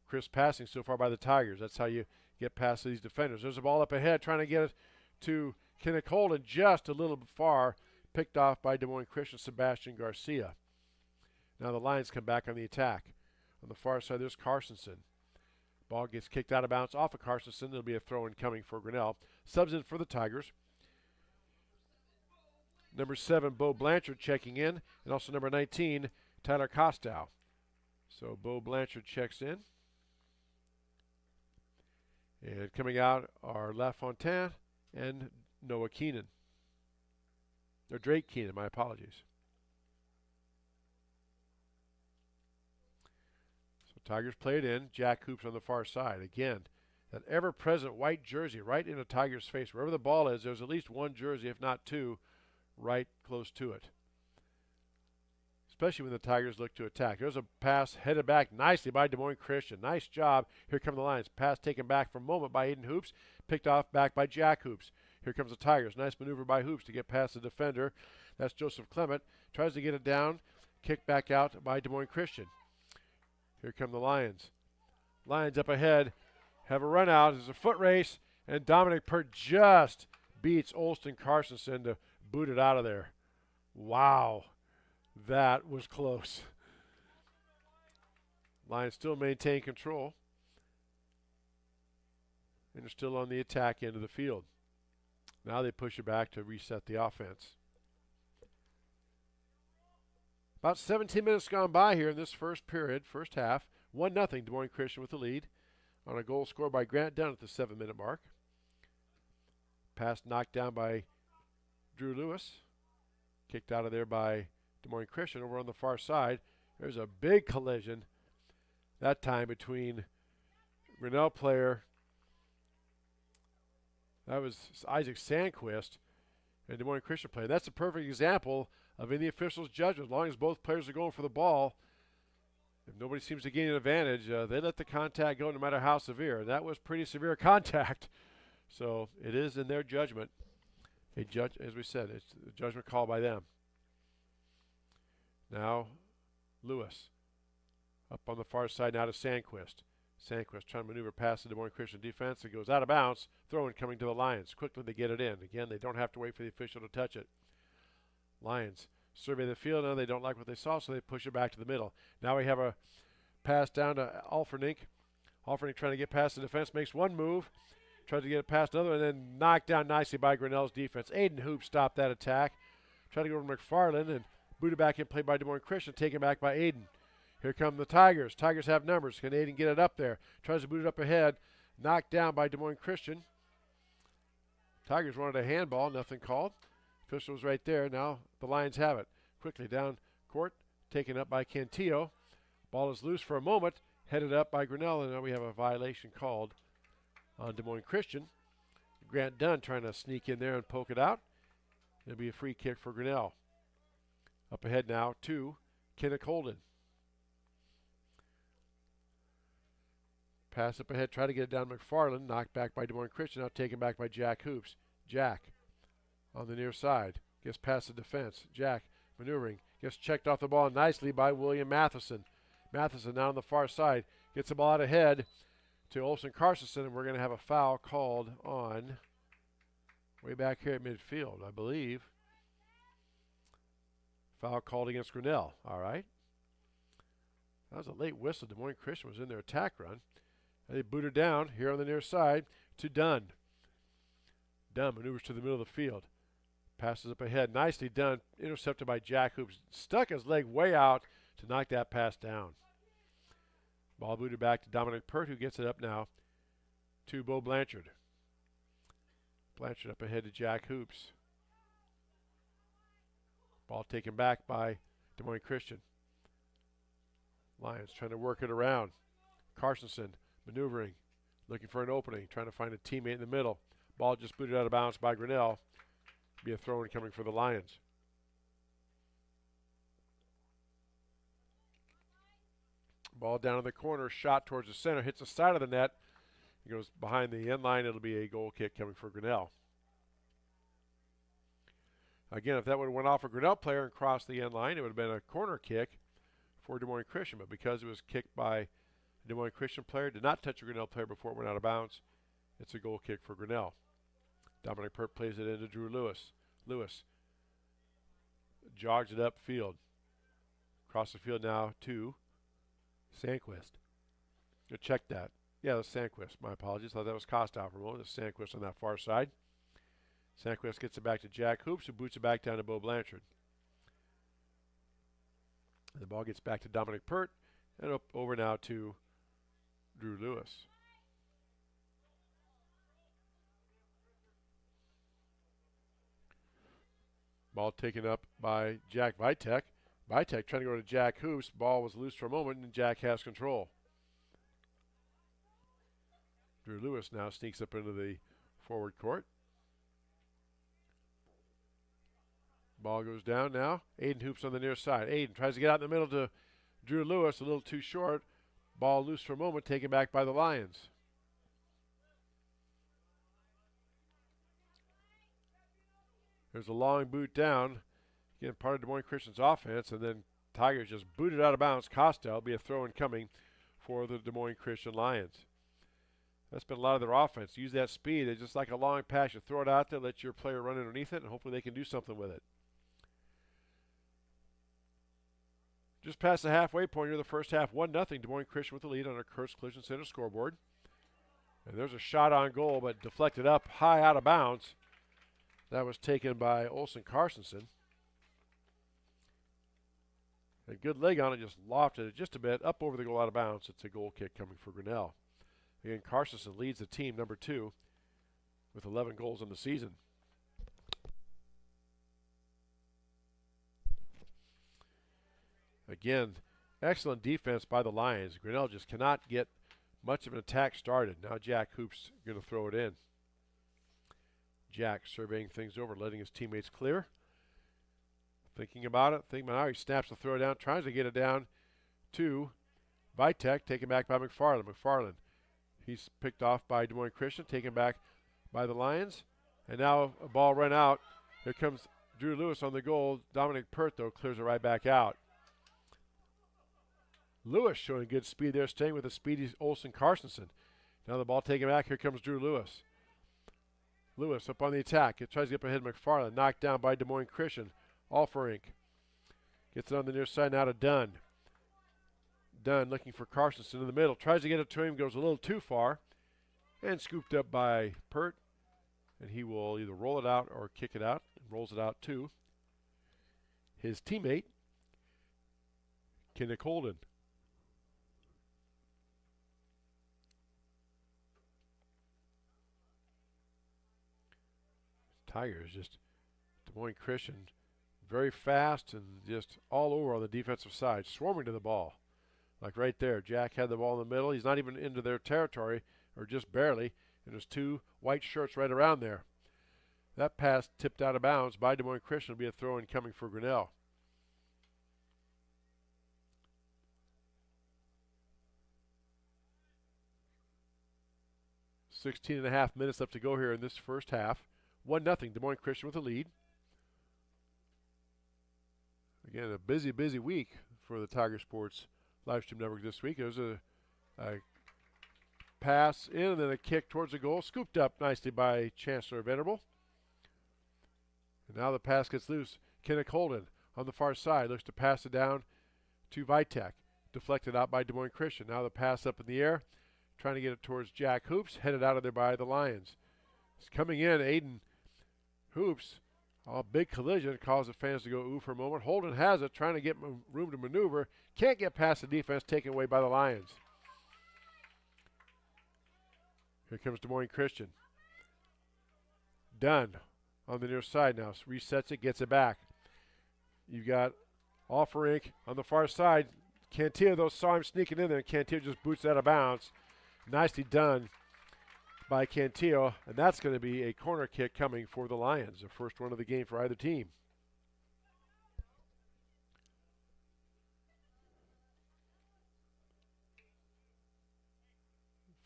Crisp passing so far by the Tigers. That's how you get past these defenders. There's a ball up ahead trying to get it to Kenneth Holden just a little bit far. Picked off by Des Moines Christian Sebastian Garcia. Now the Lions come back on the attack. On the far side there's Carsonson. Ball gets kicked out of bounds off of Carsonson. There'll be a throw-in coming for Grinnell. Subs in for the Tigers. Number 7, Bo Blanchard checking in. And also number 19, Tyler Costow. So Bo Blanchard checks in. And coming out are LaFontaine and Noah Keenan. Or Drake Keenan, my apologies. Tigers play it in. Jack Hoops on the far side. Again, that ever-present white jersey right in a Tiger's face. Wherever the ball is, there's at least one jersey, if not two, right close to it. Especially when the Tigers look to attack. There's a pass headed back nicely by Des Moines Christian. Nice job. Here come the Lions. Pass taken back for a moment by Aiden Hoops. Picked off back by Jack Hoops. Here comes the Tigers. Nice maneuver by Hoops to get past the defender. That's Joseph Clement. Tries to get it down. Kicked back out by Des Moines Christian. Here come the Lions. Lions up ahead. Have a run out. There's a foot race. And Dominic Pert just beats Olston Carsonson to boot it out of there. Wow. That was close. Lions still maintain control. And they're still on the attack end of the field. Now they push it back to reset the offense. About 17 minutes gone by here in this first period, first half. 1-0 Des Moines Christian with the lead on a goal scored by Grant Dunn at the 7-minute mark. Pass knocked down by Drew Lewis. Kicked out of there by Des Moines Christian over on the far side. There's a big collision that time between Grinnell player, that was Isaac Sandquist, and Des Moines Christian player. That's a perfect example of in the officials' judgment. As long as both players are going for the ball, if nobody seems to gain an advantage, they let the contact go no matter how severe. That was pretty severe contact. So it is in their judgment. A judge, as we said, it's a judgment call by them. Now Lewis up on the far side now to Sandquist. Sandquist trying to maneuver past the Des Moines Christian defense. It goes out of bounds. Throw-in coming to the Lions. Quickly they get it in. Again, they don't have to wait for the official to touch it. Lions survey the field. Now they don't like what they saw, so they push it back to the middle. Now we have a pass down to Alfernink. Alfernink trying to get past the defense. Makes one move. Tries to get it past another, and then knocked down nicely by Grinnell's defense. Aiden Hoop stopped that attack. Tried to go to McFarland, and booted back in play by Des Moines Christian. Taken back by Aiden. Here come the Tigers. Tigers have numbers. Can Aiden get it up there? Tries to boot it up ahead. Knocked down by Des Moines Christian. Tigers wanted a handball. Nothing called. Officials right there. Now the Lions have it. Quickly down court. Taken up by Cantillo. Ball is loose for a moment. Headed up by Grinnell. And now we have a violation called on Des Moines Christian. Grant Dunn trying to sneak in there and poke it out. It'll be a free kick for Grinnell. Up ahead now to Kenneth Holden. Pass up ahead, try to get it down to McFarland. Knocked back by Des Moines Christian, now taken back by Jack Hoops. Jack on the near side. Gets past the defense. Jack maneuvering. Gets checked off the ball nicely by William Matheson. Matheson now on the far side. Gets the ball out ahead to Olsen Carstensen, and we're going to have a foul called on way back here at midfield, I believe. Foul called against Grinnell. All right. That was a late whistle. Des Moines Christian was in their attack run. And they booted down here on the near side to Dunn. Dunn maneuvers to the middle of the field. Passes up ahead. Nicely done. Intercepted by Jack Hoops. Stuck his leg way out to knock that pass down. Ball booted back to Dominic Pert, who gets it up now to Bo Blanchard. Blanchard up ahead to Jack Hoops. Ball taken back by Des Moines Christian. Lions trying to work it around. Carstensen maneuvering, looking for an opening, trying to find a teammate in the middle. Ball just booted out of bounds by Grinnell. Be a throw-in coming for the Lions. Ball down in the corner, shot towards the center, hits the side of the net. It goes behind the end line. It'll be a goal kick coming for Grinnell. Again, if that would have went off a Grinnell player and crossed the end line, it would have been a corner kick for Des Moines Christian. But because it was kicked by a Des Moines Christian player, did not touch a Grinnell player before it went out of bounds, it's a goal kick for Grinnell. Dominic Pert plays it into Drew Lewis. Lewis jogs it upfield. Across the field now to Sandquist. You'll check that. Yeah, that's Sandquist. My apologies. Thought that was Kostow for a moment. That's Sandquist on that far side. Sandquist gets it back to Jack Hoops, who boots it back down to Bo Blanchard. The ball gets back to Dominic Pert, and up over now to Drew Lewis. Ball taken up by Jack Vitek. Vitek trying to go to Jack Hoops. Ball was loose for a moment, and Jack has control. Drew Lewis now sneaks up into the forward court. Ball goes down now. Aiden Hoops on the near side. Aiden tries to get out in the middle to Drew Lewis, a little too short. Ball loose for a moment, taken back by the Lions. There's a long boot down. Again, part of Des Moines Christian's offense, and then Tigers just booted out of bounds. Costa will be a throw-in coming for the Des Moines Christian Lions. That's been a lot of their offense. Use that speed. It's just like a long pass. You throw it out there, let your player run underneath it, and hopefully they can do something with it. Just past the halfway point here, the first half, 1-0. Des Moines Christian with the lead on our Kurtz Collision Center scoreboard. And there's a shot on goal, but deflected up high out of bounds. That was taken by Olsen Carstensen. A good leg on it, just lofted it just a bit up over the goal out of bounds. It's a goal kick coming for Grinnell. Again, Carstensen leads the team, number 2, with 11 goals in the season. Again, excellent defense by the Lions. Grinnell just cannot get much of an attack started. Now Jack Hoops going to throw it in. Jack surveying things over, letting his teammates clear. Thinking about it. Thinking about how he snaps the throw down. Tries to get it down to Vitek. Taken back by McFarland. McFarland. He's picked off by Des Moines Christian. Taken back by the Lions. And now a ball run out. Here comes Drew Lewis on the goal. Dominic Pert, though, clears it right back out. Lewis showing good speed there, staying with the speedy Olsen Carstensen. Now the ball taken back. Here comes Drew Lewis. Lewis up on the attack. It tries to get up ahead of McFarland. Knocked down by Des Moines Christian. Alferink gets it on the near side now to Dunn. Dunn looking for Carstensen in the middle. Tries to get it to him. Goes a little too far. And scooped up by Pert. And he will either roll it out or kick it out. And rolls it out to his teammate, Kinnick Holden. Tigers just Des Moines Christian very fast and just all over on the defensive side, swarming to the ball. Like right there, Jack had the ball in the middle. He's not even into their territory, or just barely, and there's 2 white shirts right around there. That pass tipped out of bounds by Des Moines Christian will be a throw-in coming for Grinnell. .5 minutes left to go here in this first half. 1-0, Des Moines Christian with the lead. Again, a busy, busy week for the Tiger Sports Livestream Network this week. It was a pass in and then a kick towards the goal, scooped up nicely by Chancellor Venerable. And now the pass gets loose. Kenneth Holden on the far side looks to pass it down to Vitek. Deflected out by Des Moines Christian. Now the pass up in the air, trying to get it towards Jack Hoops, headed out of there by the Lions. It's coming in, Aiden Hoops. A big collision caused the fans to go ooh for a moment. Holden has it, trying to get room to maneuver. Can't get past the defense, taken away by the Lions. Here comes Des Moines Christian. Dunn on the near side now. Resets it, gets it back. You've got Offerink on the far side. Cantillo, though, saw him sneaking in there, and Cantillo just boots out of bounds. Nicely done by Cantillo, and that's going to be a corner kick coming for the Lions, the first one of the game for either team.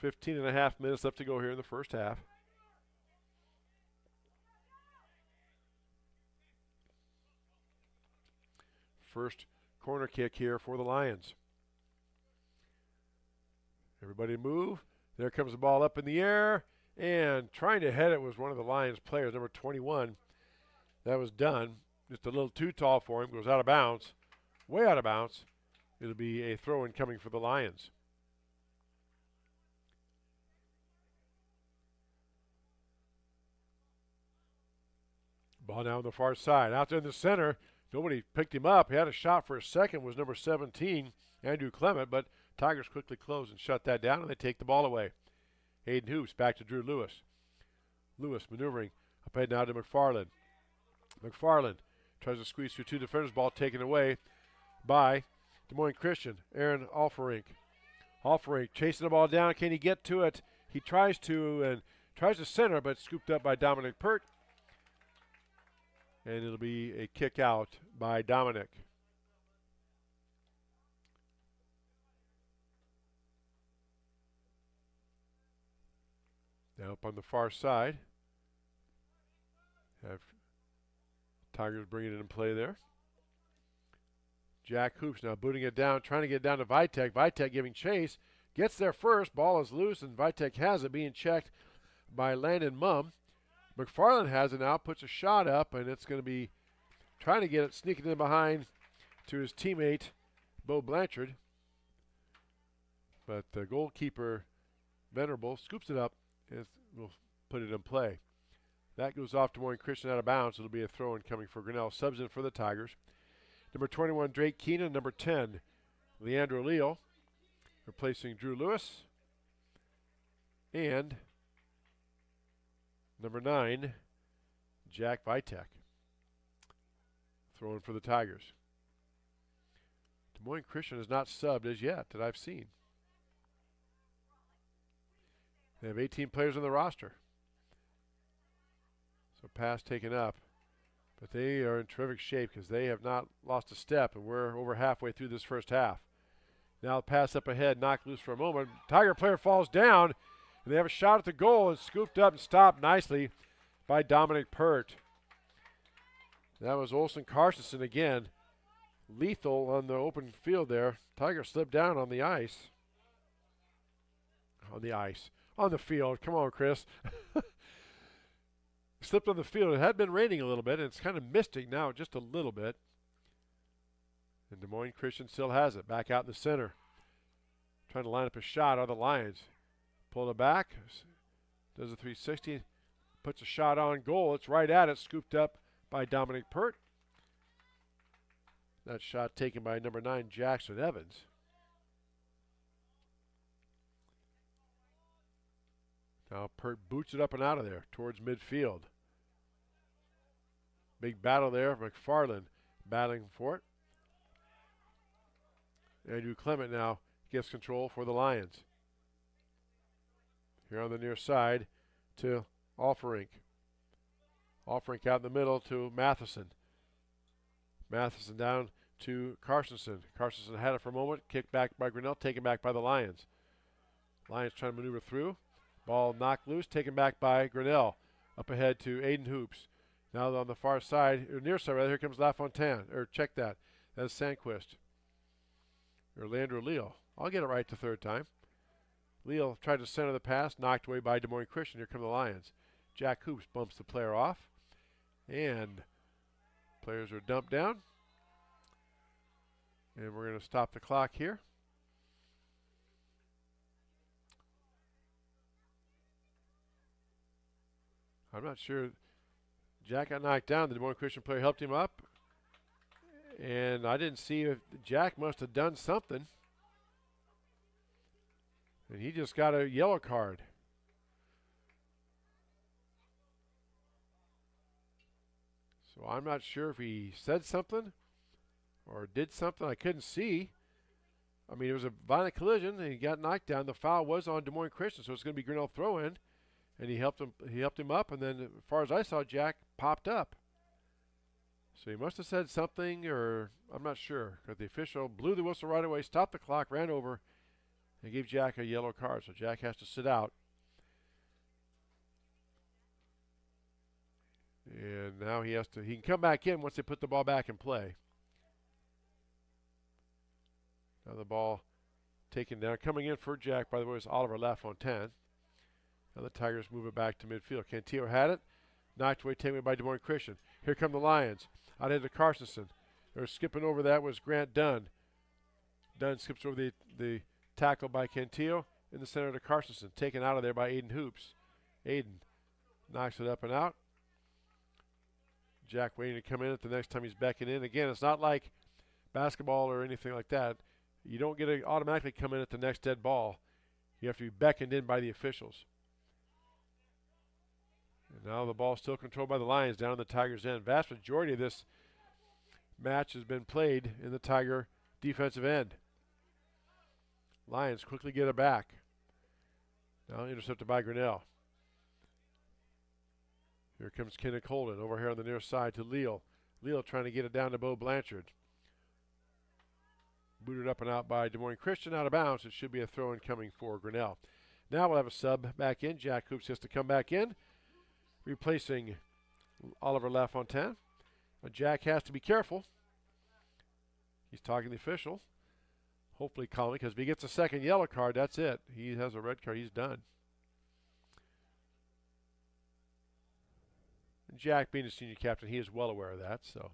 .5 minutes left to go here in the first half. First corner kick here for the Lions. Everybody move. There comes the ball up in the air, and trying to head it was one of the Lions players, number 21. That was done. Just a little too tall for him. Goes out of bounds. Way out of bounds. It'll be a throw-in coming for the Lions. Ball now on the far side. Out there in the center. Nobody picked him up. He had a shot for a second. Was number 17, Andrew Clement, but Tigers quickly close and shut that down, and they take the ball away. Aiden Hoops back to Drew Lewis. Lewis maneuvering up ahead now to McFarland. McFarland tries to squeeze through two defenders. Ball taken away by Des Moines Christian. Aaron Alferink. Alferink chasing the ball down. Can he get to it? He tries to, and tries to center, but scooped up by Dominic Pert. And it'll be a kick out by Dominic. Now up on the far side. Have Tigers bringing it in play there. Jack Hoops now booting it down, trying to get it down to Vitek. Vitek giving chase. Gets there first. Ball is loose, and Vitek has it, being checked by Landon Mumm. McFarland has it now, puts a shot up, and it's going to be trying to get it, sneaking in behind to his teammate, Bo Blanchard. But the goalkeeper, Venerable, scoops it up and will put it in play. That goes off Des Moines Christian out of bounds. It'll be a throw-in coming for Grinnell. Subs in for the Tigers. Number 21, Drake Keenan. Number 10, Leandro Leo, replacing Drew Lewis. And number 9, Jack Vitek. Throwing for the Tigers. Des Moines Christian is not subbed as yet that I've seen. They have 18 players on the roster. So pass taken up. But they are in terrific shape because they have not lost a step, and we're over halfway through this first half. Now the pass up ahead, knocked loose for a moment. Tiger player falls down. And they have a shot at the goal, and scooped up and stopped nicely by Dominic Pert. That was Olsen Carstensen again. Lethal on the open field there. Tiger slipped down on the ice. On the field. Come on, Chris. Slipped on the field. It had been raining a little bit, and it's kind of misting now just a little bit. And Des Moines Christian still has it. Back out in the center. Trying to line up a shot on the Lions. Pull it back, does a 360, puts a shot on goal. It's right at it, scooped up by Dominic Pert. That shot taken by number 9, Jackson Evans. Now Pert boots it up and out of there towards midfield. Big battle there. McFarland battling for it. Andrew Clement now gets control for the Lions. Here on the near side to Alferink. Alferink out in the middle to Matheson. Matheson down to Carstensen. Carstensen had it for a moment. Kicked back by Grinnell. Taken back by the Lions. Lions trying to maneuver through. Ball knocked loose. Taken back by Grinnell. Up ahead to Aiden Hoops. Now on the far side, or near side rather, here comes LaFontaine. Or check that. That's Sandquist. Or Landry Leal. I'll get it right the third time. Leal tried to center the pass, knocked away by Des Moines Christian. Here come the Lions. Jack Hoops bumps the player off. And players are dumped down. And we're going to stop the clock here. I'm not sure. Jack got knocked down. The Des Moines Christian player helped him up. And I didn't see if Jack must have done something. And he just got a yellow card. So I'm not sure if he said something or did something I couldn't see. I mean, it was a violent collision, and he got knocked down. The foul was on Des Moines Christian, so it's going to be Grinnell throw-in. And he helped him up, and then as far as I saw, Jack popped up. So he must have said something, or I'm not sure, because the official blew the whistle right away, stopped the clock, ran over, and gave Jack a yellow card. So Jack has to sit out. And now he can come back in once they put the ball back in play. Now the ball taken down. Coming in for Jack, by the way, is Oliver LaFontaine. Now the Tigers move it back to midfield. Cantillo had it. Knocked away, taken away by Des Moines Christian. Here come the Lions. Out ahead to Carstensen. They're skipping over that was Grant Dunn. Dunn skips over the tackle by Cantillo in the center to Carstensen. Taken out of there by Aiden Hoops. Aiden knocks it up and out. Jack waiting to come in at the next time he's backing in. Again, it's not like basketball or anything like that. You don't get to automatically come in at the next dead ball. You have to be beckoned in by the officials. And now the ball still controlled by the Lions down in the Tigers' end. Vast majority of this match has been played in the Tiger defensive end. Lions quickly get it back. Now intercepted by Grinnell. Here comes Kenneth Holden over here on the near side to Leal. Leal trying to get it down to Bo Blanchard. Booted up and out by Des Moines Christian, out of bounds. It should be a throw-in coming for Grinnell. Now we'll have a sub back in. Jack Hoops has to come back in, replacing Oliver LaFontaine. But Jack has to be careful. He's talking to the official. Hopefully calmly, because if he gets a second yellow card, that's it. He has a red card. He's done. And Jack, being a senior captain, he is well aware of that. So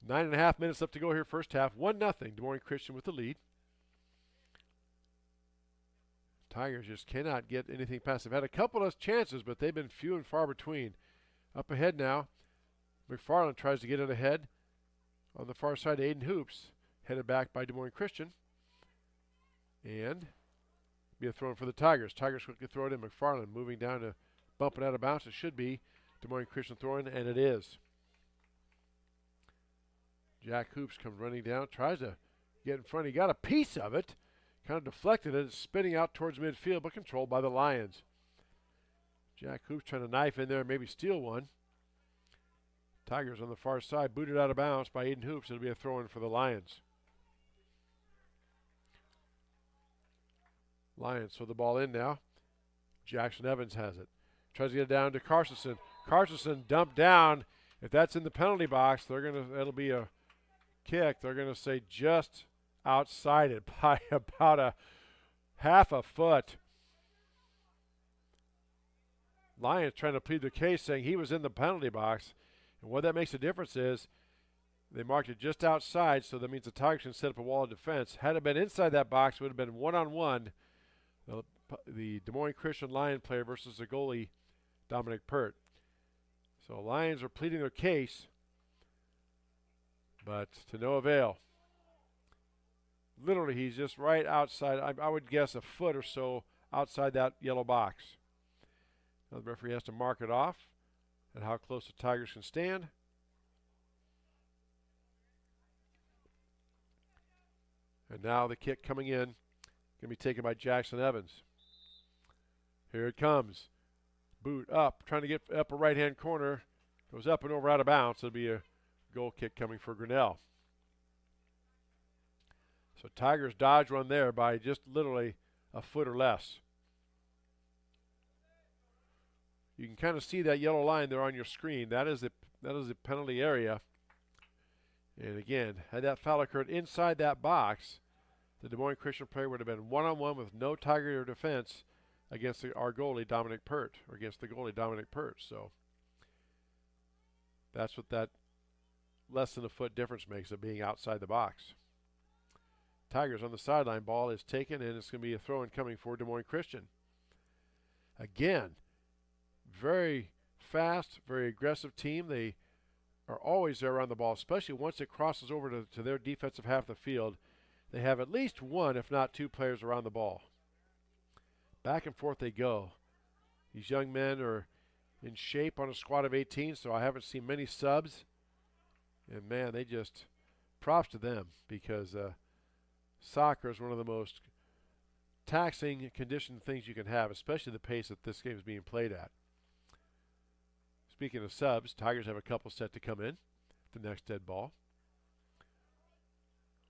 9.5 minutes left to go here, first half. 1-0. Des Moines Christian with the lead. Tigers just cannot get anything past them. Had a couple of chances, but they've been few and far between. Up ahead now. McFarland tries to get it ahead. On the far side, Aiden Hoops, headed back by Des Moines Christian. And be a throw in for the Tigers. Tigers quickly throw it in. McFarland moving down to bump it out of bounds. It should be Des Moines Christian throwing, and it is. Jack Hoops comes running down, tries to get in front. He got a piece of it, kind of deflected it, spinning out towards midfield, but controlled by the Lions. Jack Hoops trying to knife in there and maybe steal one. Tigers on the far side, booted out of bounds by Aiden Hoops. It'll be a throw-in for the Lions. Lions throw the ball in now. Jackson Evans has it. Tries to get it down to Carstensen. Carstensen dumped down. If that's in the penalty box, it'll be a kick. They're gonna say just outside it by about a half a foot. Lions trying to plead their case, saying he was in the penalty box. And what that makes a difference is they marked it just outside, so that means the Tigers can set up a wall of defense. Had it been inside that box, it would have been one-on-one. The Des Moines Christian Lion player versus the goalie, Dominic Pert. So Lions are pleading their case, but to no avail. Literally, he's just right outside, I would guess a foot or so outside that yellow box. Now the referee has to mark it off and how close the Tigers can stand. And now the kick coming in, going to be taken by Jackson Evans. Here it comes. Boot up, trying to get upper right-hand corner. Goes up and over out of bounds. It'll be a goal kick coming for Grinnell. So Tigers dodge one there by just literally a foot or less. You can kind of see that yellow line there on your screen. That is the That is the penalty area. And again, had that foul occurred inside that box, the Des Moines Christian player would have been one-on-one with no Tiger defense against our goalie, Dominic Pert, or against the goalie, Dominic Pert. So that's what that less than a foot difference makes of being outside the box. Tigers on the sideline. Ball is taken, and it's going to be a throw-in coming for Des Moines Christian. Again, very fast, very aggressive team. They are always there around the ball, especially once it crosses over to their defensive half of the field. They have at least one, if not two, players around the ball. Back and forth they go. These young men are in shape on a squad of 18, so I haven't seen many subs. And, man, they just props to them because soccer is one of the most taxing conditioned things you can have, especially the pace that this game is being played at. Speaking of subs, Tigers have a couple set to come in. The next dead ball.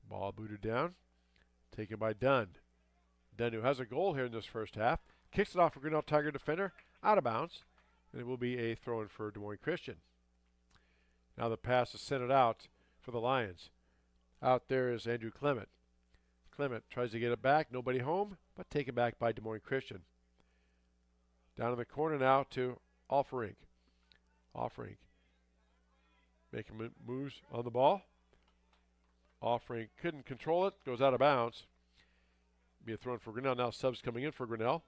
Ball booted down. Taken by Dunn. Dunn, who has a goal here in this first half, kicks it off a Grinnell Tiger defender, out of bounds, and it will be a throw-in for Des Moines Christian. Now the pass is sent out for the Lions. Out there is Andrew Clement. Clement tries to get it back, nobody home, but taken back by Des Moines Christian. Down in the corner now to Alferink. Alferink making moves on the ball. Alferink couldn't control it, goes out of bounds. Be a throw-in for Grinnell. Now subs coming in for Grinnell.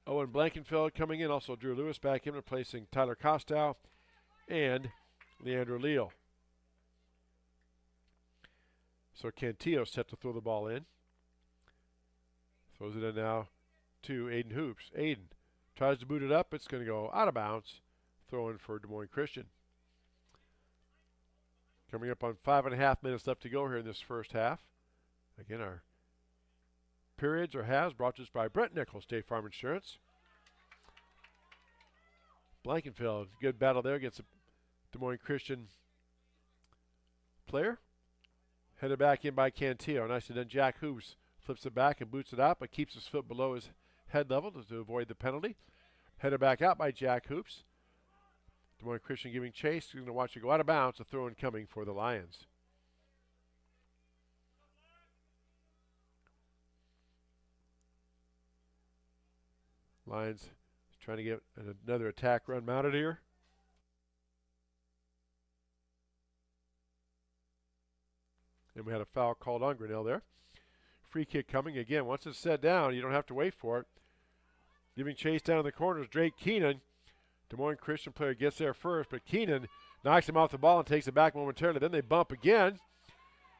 Owen Blankenfeld coming in. Also Drew Lewis back in, replacing Tyler Kostow and Leandro Leal. So Cantillo set to throw the ball in. Throws it in now to Aiden Hoops. Aiden tries to boot it up. It's going to go out of bounds. Throw in for Des Moines Christian. Coming up on 5.5 minutes left to go here in this first half. Again, our periods or halves brought to us by Brent Nichols, State Farm Insurance. Blankenfeld, good battle there against a Des Moines Christian player. Headed back in by Cantillo. Nicely done. Jack Hoops flips it back and boots it out, but keeps his foot below his head level to avoid the penalty. Headed back out by Jack Hoops. Des Moines Christian giving chase. He's going to watch it go out of bounds. A throw-in coming for the Lions. Lions trying to get another attack run mounted here. And we had a foul called on Grinnell there. Free kick coming again. Once it's set down, you don't have to wait for it. Giving chase down in the corners, Drake Keenan. Des Moines Christian player gets there first, but Keenan knocks him off the ball and takes it back momentarily. Then they bump again.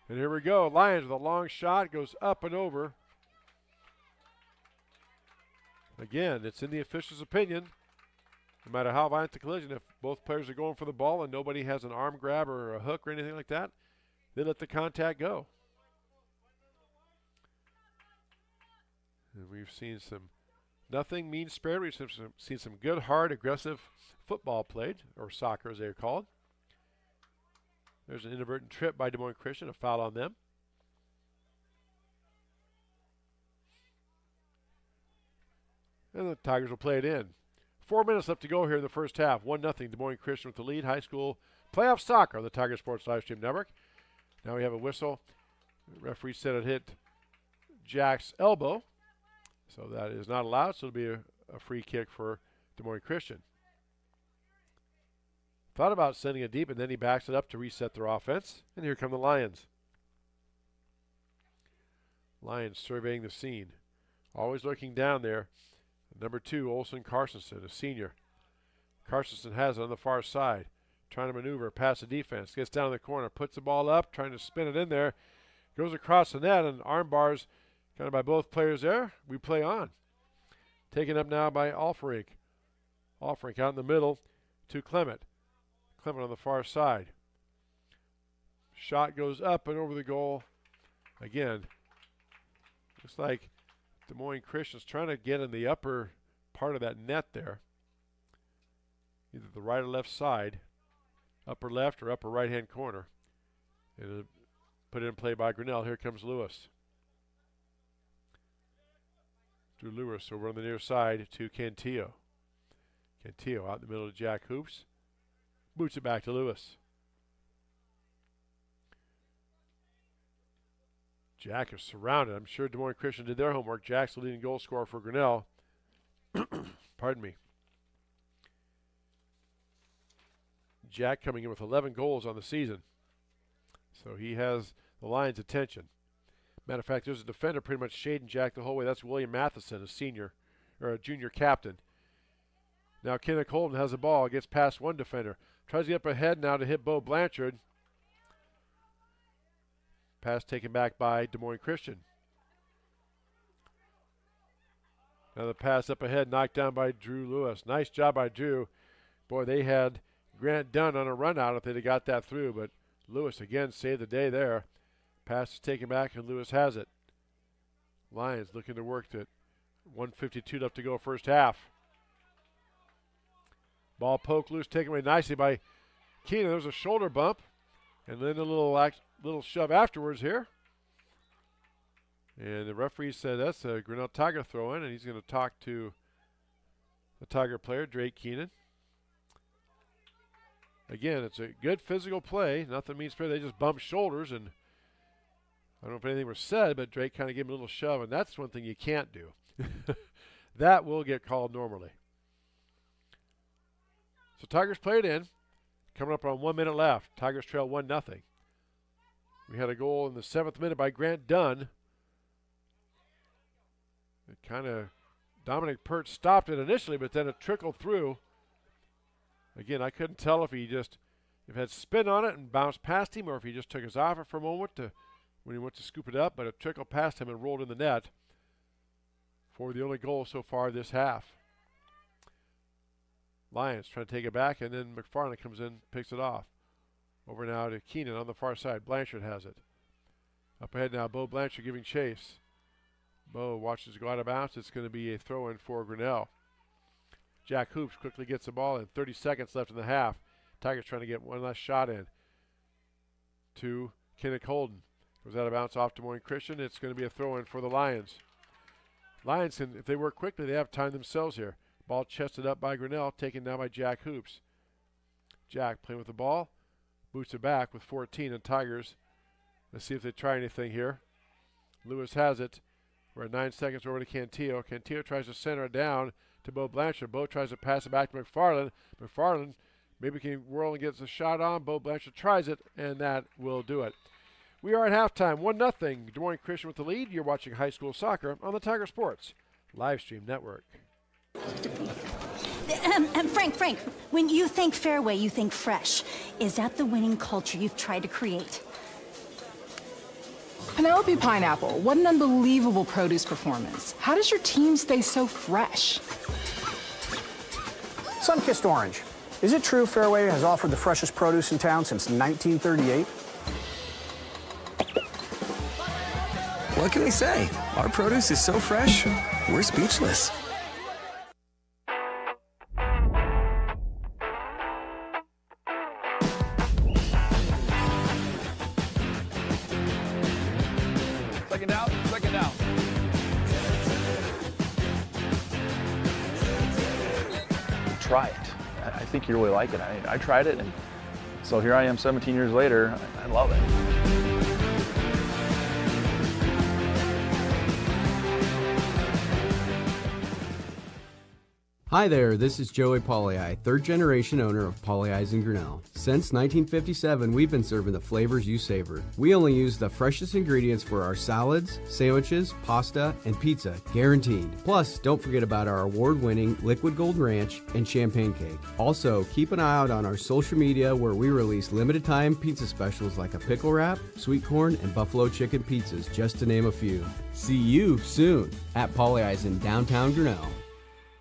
And here we go. Lions with a long shot. Goes up and over. Again, it's in the official's opinion. No matter how violent the collision, if both players are going for the ball and nobody has an arm grab or a hook or anything like that, they let the contact go. And we've seen nothing mean-spirited. We've seen some good, hard, aggressive football played, or soccer as they're called. There's an inadvertent trip by Des Moines Christian, a foul on them. And the Tigers will play it in. 4 minutes left to go here in the first half. 1-0 Des Moines Christian with the lead. High school playoff soccer on the Tiger Sports Livestream Network. Now we have a whistle. The referee said it hit Jack's elbow. So that is not allowed. So it'll be a free kick for Des Moines Christian. Thought about sending it deep, and then he backs it up to reset their offense. And here come the Lions. Lions surveying the scene. Always looking down there. Number 2, Olson Carstensen, a senior. Carstensen has it on the far side. Trying to maneuver past the defense. Gets down in the corner. Puts the ball up. Trying to spin it in there. Goes across the net, and arm bars kind of by both players there. We play on. Taken up now by Alferink. Alferink out in the middle to Clement. Clement on the far side. Shot goes up and over the goal. Again, looks like Des Moines Christian's trying to get in the upper part of that net there. Either the right or left side. Upper left or upper right-hand corner. And put it in play by Grinnell. Here comes Lewis. Drew Lewis over on the near side to Cantillo. Cantillo out in the middle of Jack Hoops. Boots it back to Lewis. Jack is surrounded. I'm sure Des Moines Christian did their homework. Jack's the leading goal scorer for Grinnell. Pardon me. Jack coming in with 11 goals on the season. So he has the Lions' attention. Matter of fact, there's a defender pretty much shading Jack the whole way. That's William Matheson, a junior captain. Now Kenneth Holden has the ball, gets past one defender. Tries to get up ahead now to hit Bo Blanchard. Pass taken back by Des Moines Christian. Now the pass up ahead, knocked down by Drew Lewis. Nice job by Drew. Boy, they had Grant Dunn on a run out if they'd have got that through, but Lewis again saved the day there. Pass is taken back and Lewis has it. Lions looking to work it. 1:52 left to go first half. Ball poked loose, taken away nicely by Keenan. There was a shoulder bump, and then a little shove afterwards here. And the referee said that's a Grinnell Tiger throw in, and he's going to talk to the Tiger player, Drake Keenan. Again, it's a good physical play. Nothing means fair. They just bumped shoulders, and I don't know if anything was said, but Drake kind of gave him a little shove, and that's one thing you can't do. That will get called normally. So Tigers play it in. Coming up on 1 minute left. Tigers trail 1-0. We had a goal in the 7th minute by Grant Dunn. It kind of, Dominic Pert stopped it initially, but then it trickled through. Again, I couldn't tell if it had spin on it and bounced past him, or if he just took his eye off it for a moment when he went to scoop it up, but it trickled past him and rolled in the net for the only goal so far this half. Lions trying to take it back, and then McFarland comes in, picks it off. Over now to Keenan on the far side. Blanchard has it. Up ahead now, Bo Blanchard giving chase. Bo watches go out of bounds. It's going to be a throw-in for Grinnell. Jack Hoops quickly gets the ball in. 30 seconds left in the half. Tigers trying to get one last shot in. To Kenneth Holden. Goes out of bounds off Des Moines Christian. It's going to be a throw-in for the Lions. Lions, can, if they work quickly, they have time themselves here. Ball chested up by Grinnell, taken down by Jack Hoops. Jack playing with the ball. Boots it back with 14, and Tigers, let's see if they try anything here. Lewis has it. We're at 9 seconds over to Cantillo. Cantillo tries to center it down to Bo Blanchard. Bo tries to pass it back to McFarland. McFarland maybe can whirl and gets a shot on. Bo Blanchard tries it, and that will do it. We are at halftime, 1-0. Des Moines Christian with the lead. You're watching high school soccer on the Tiger Sports Livestream Network. Frank, when you think Fairway, you think fresh. Is that the winning culture you've tried to create? Penelope Pineapple, what an unbelievable produce performance. How does your team stay so fresh? Sun-kissed orange. Is it true Fairway has offered the freshest produce in town since 1938? What can we say? Our produce is so fresh, we're speechless. Second out. Try it. I think you really like it. I tried it, and so here I am 17 years later. I love it. Hi there, this is Joey Pollei, third generation owner of Polley's in Grinnell. Since 1957, we've been serving the flavors you savor. We only use the freshest ingredients for our salads, sandwiches, pasta, and pizza, guaranteed. Plus, don't forget about our award-winning Liquid Gold Ranch and Champagne Cake. Also, keep an eye out on our social media where we release limited-time pizza specials like a pickle wrap, sweet corn, and buffalo chicken pizzas, just to name a few. See you soon at Polley's in downtown Grinnell.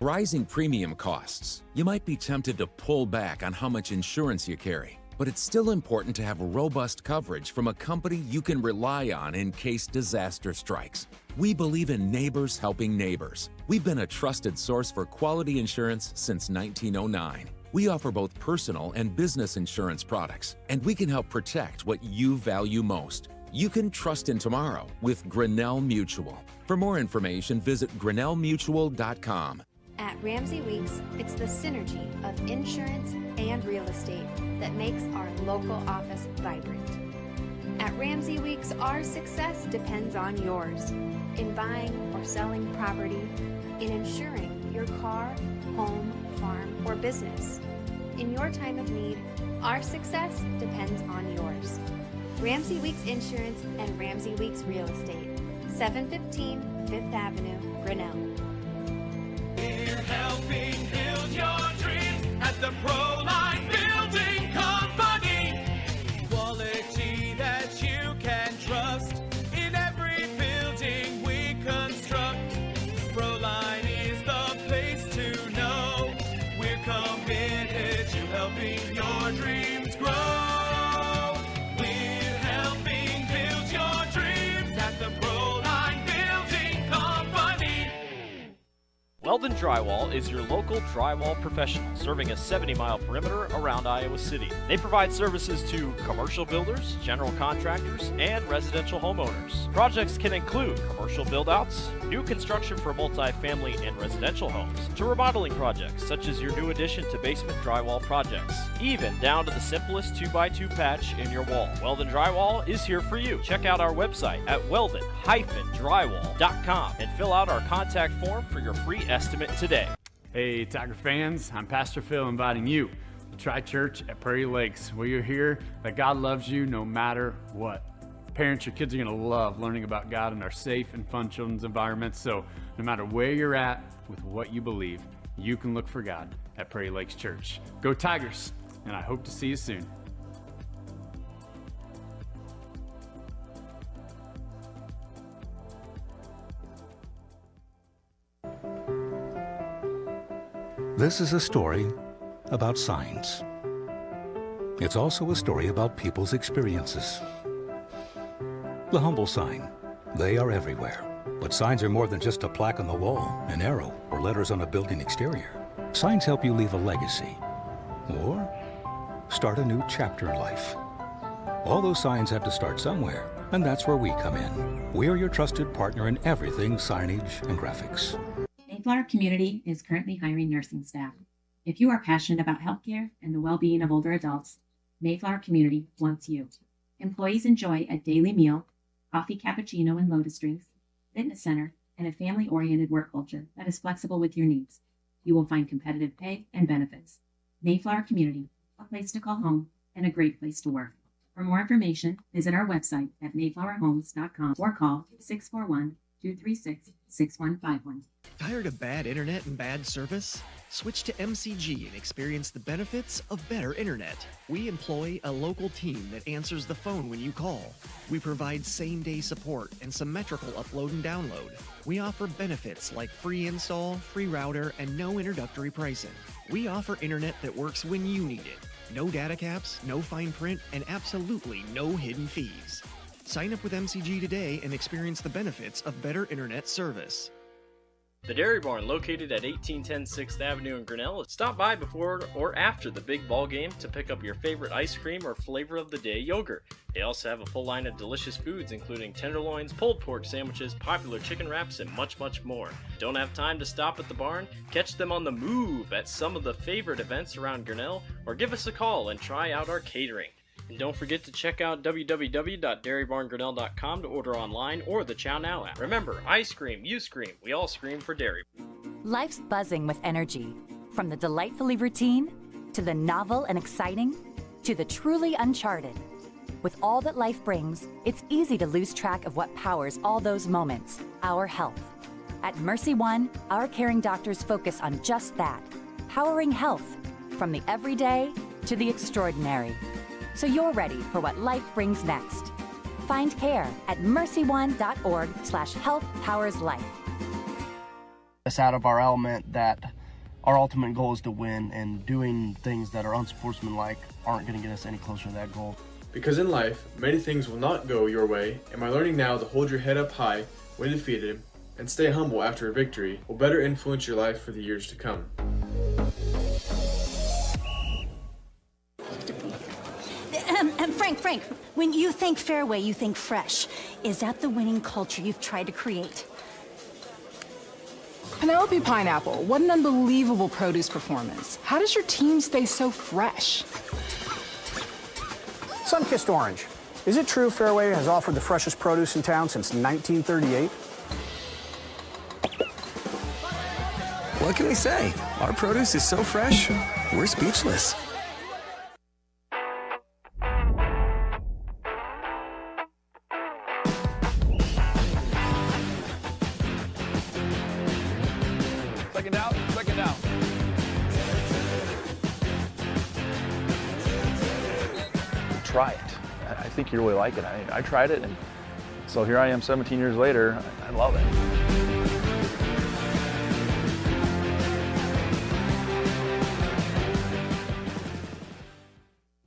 Rising premium costs. You might be tempted to pull back on how much insurance you carry, but it's still important to have robust coverage from a company you can rely on in case disaster strikes. We believe in neighbors helping neighbors. We've been a trusted source for quality insurance since 1909. We offer both personal and business insurance products, and we can help protect what you value most. You can trust in tomorrow with Grinnell Mutual. For more information, visit grinnellmutual.com. At At Ramsey Weeks, it's the synergy of insurance and real estate that makes our local office vibrant. At Ramsey Weeks, our success depends on yours in buying or selling property, in insuring your car, home, farm, or business. In your time of need, our success depends on yours. Ramsey Weeks Insurance and Ramsey Weeks Real Estate, 715 5th Avenue, Grinnell. We're helping build your dreams at the Proline Building Company. Quality that you can trust in every building we construct. Proline is the place to know. We're committed to helping your dreams grow. We're helping build your dreams at the Proline Building Company. Weldon Drywall is your local drywall professional, serving a 70-mile perimeter around Iowa City. They provide services to commercial builders, general contractors, and residential homeowners. Projects can include commercial build-outs, new construction for multi-family and residential homes, to remodeling projects such as your new addition to basement drywall projects, even down to the simplest 2x2 patch in your wall. Weldon Drywall is here for you. Check out our website at weldon-drywall.com and fill out our contact form for your free estimate today. Hey, Tiger fans, I'm Pastor Phil inviting you to Try Church at Prairie Lakes, where you'll hear that God loves you no matter what. Parents, your kids are going to love learning about God in our safe and fun children's environments, so no matter where you're at with what you believe, you can look for God at Prairie Lakes Church. Go Tigers, and I hope to see you soon. This is a story about signs. It's also a story about people's experiences. The humble sign. They are everywhere. But signs are more than just a plaque on the wall, an arrow, or letters on a building exterior. Signs help you leave a legacy or start a new chapter in life. All those signs have to start somewhere, and that's where we come in. We're your trusted partner in everything signage and graphics. Mayflower Community is currently hiring nursing staff. If you are passionate about healthcare and the well-being of older adults, Mayflower Community wants you. Employees enjoy a daily meal, coffee cappuccino and lotus drinks, fitness center, and a family-oriented work culture that is flexible with your needs. You will find competitive pay and benefits. Mayflower Community, a place to call home and a great place to work. For more information, visit our website at mayflowerhomes.com or call 641-236-6151. Tired of bad internet and bad service? Switch to MCG and experience the benefits of better internet. We employ a local team that answers the phone when you call. We provide same-day support and symmetrical upload and download. We offer benefits like free install, free router, and no introductory pricing. We offer internet that works when you need it. No data caps, no fine print, and absolutely no hidden fees. Sign up with MCG today and experience the benefits of better internet service. The Dairy Barn, located at 1810 6th Avenue in Grinnell. Stop by before or after the big ball game to pick up your favorite ice cream or flavor of the day yogurt. They also have a full line of delicious foods, including tenderloins, pulled pork sandwiches, popular chicken wraps, and much, much more. Don't have time to stop at the barn? Catch them on the move at some of the favorite events around Grinnell, or give us a call and try out our catering. And don't forget to check out www.dairybarngrinnell.com to order online or the Chow Now app. Remember, I scream, you scream, we all scream for dairy. Life's buzzing with energy. From the delightfully routine, to the novel and exciting, to the truly uncharted. With all that life brings, it's easy to lose track of what powers all those moments, our health. At Mercy One, our caring doctors focus on just that, powering health, from the everyday to the extraordinary. So you're ready for what life brings next. Find care at mercyone.org/healthpowerslife. Us out of our element that our ultimate goal is to win, and doing things that are unsportsmanlike aren't going to get us any closer to that goal. Because in life, many things will not go your way, and by learning now to hold your head up high when defeated and stay humble after a victory will better influence your life for the years to come. Frank, when you think Fairway, you think fresh. Is that the winning culture you've tried to create? Penelope Pineapple, what an unbelievable produce performance. How does your team stay so fresh? Sun-kissed orange. Is it true Fairway has offered the freshest produce in town since 1938? What can we say? Our produce is so fresh, we're speechless. Second out, second out. Try it. I think you really like it. I tried it, and so here I am 17 years later. I love it.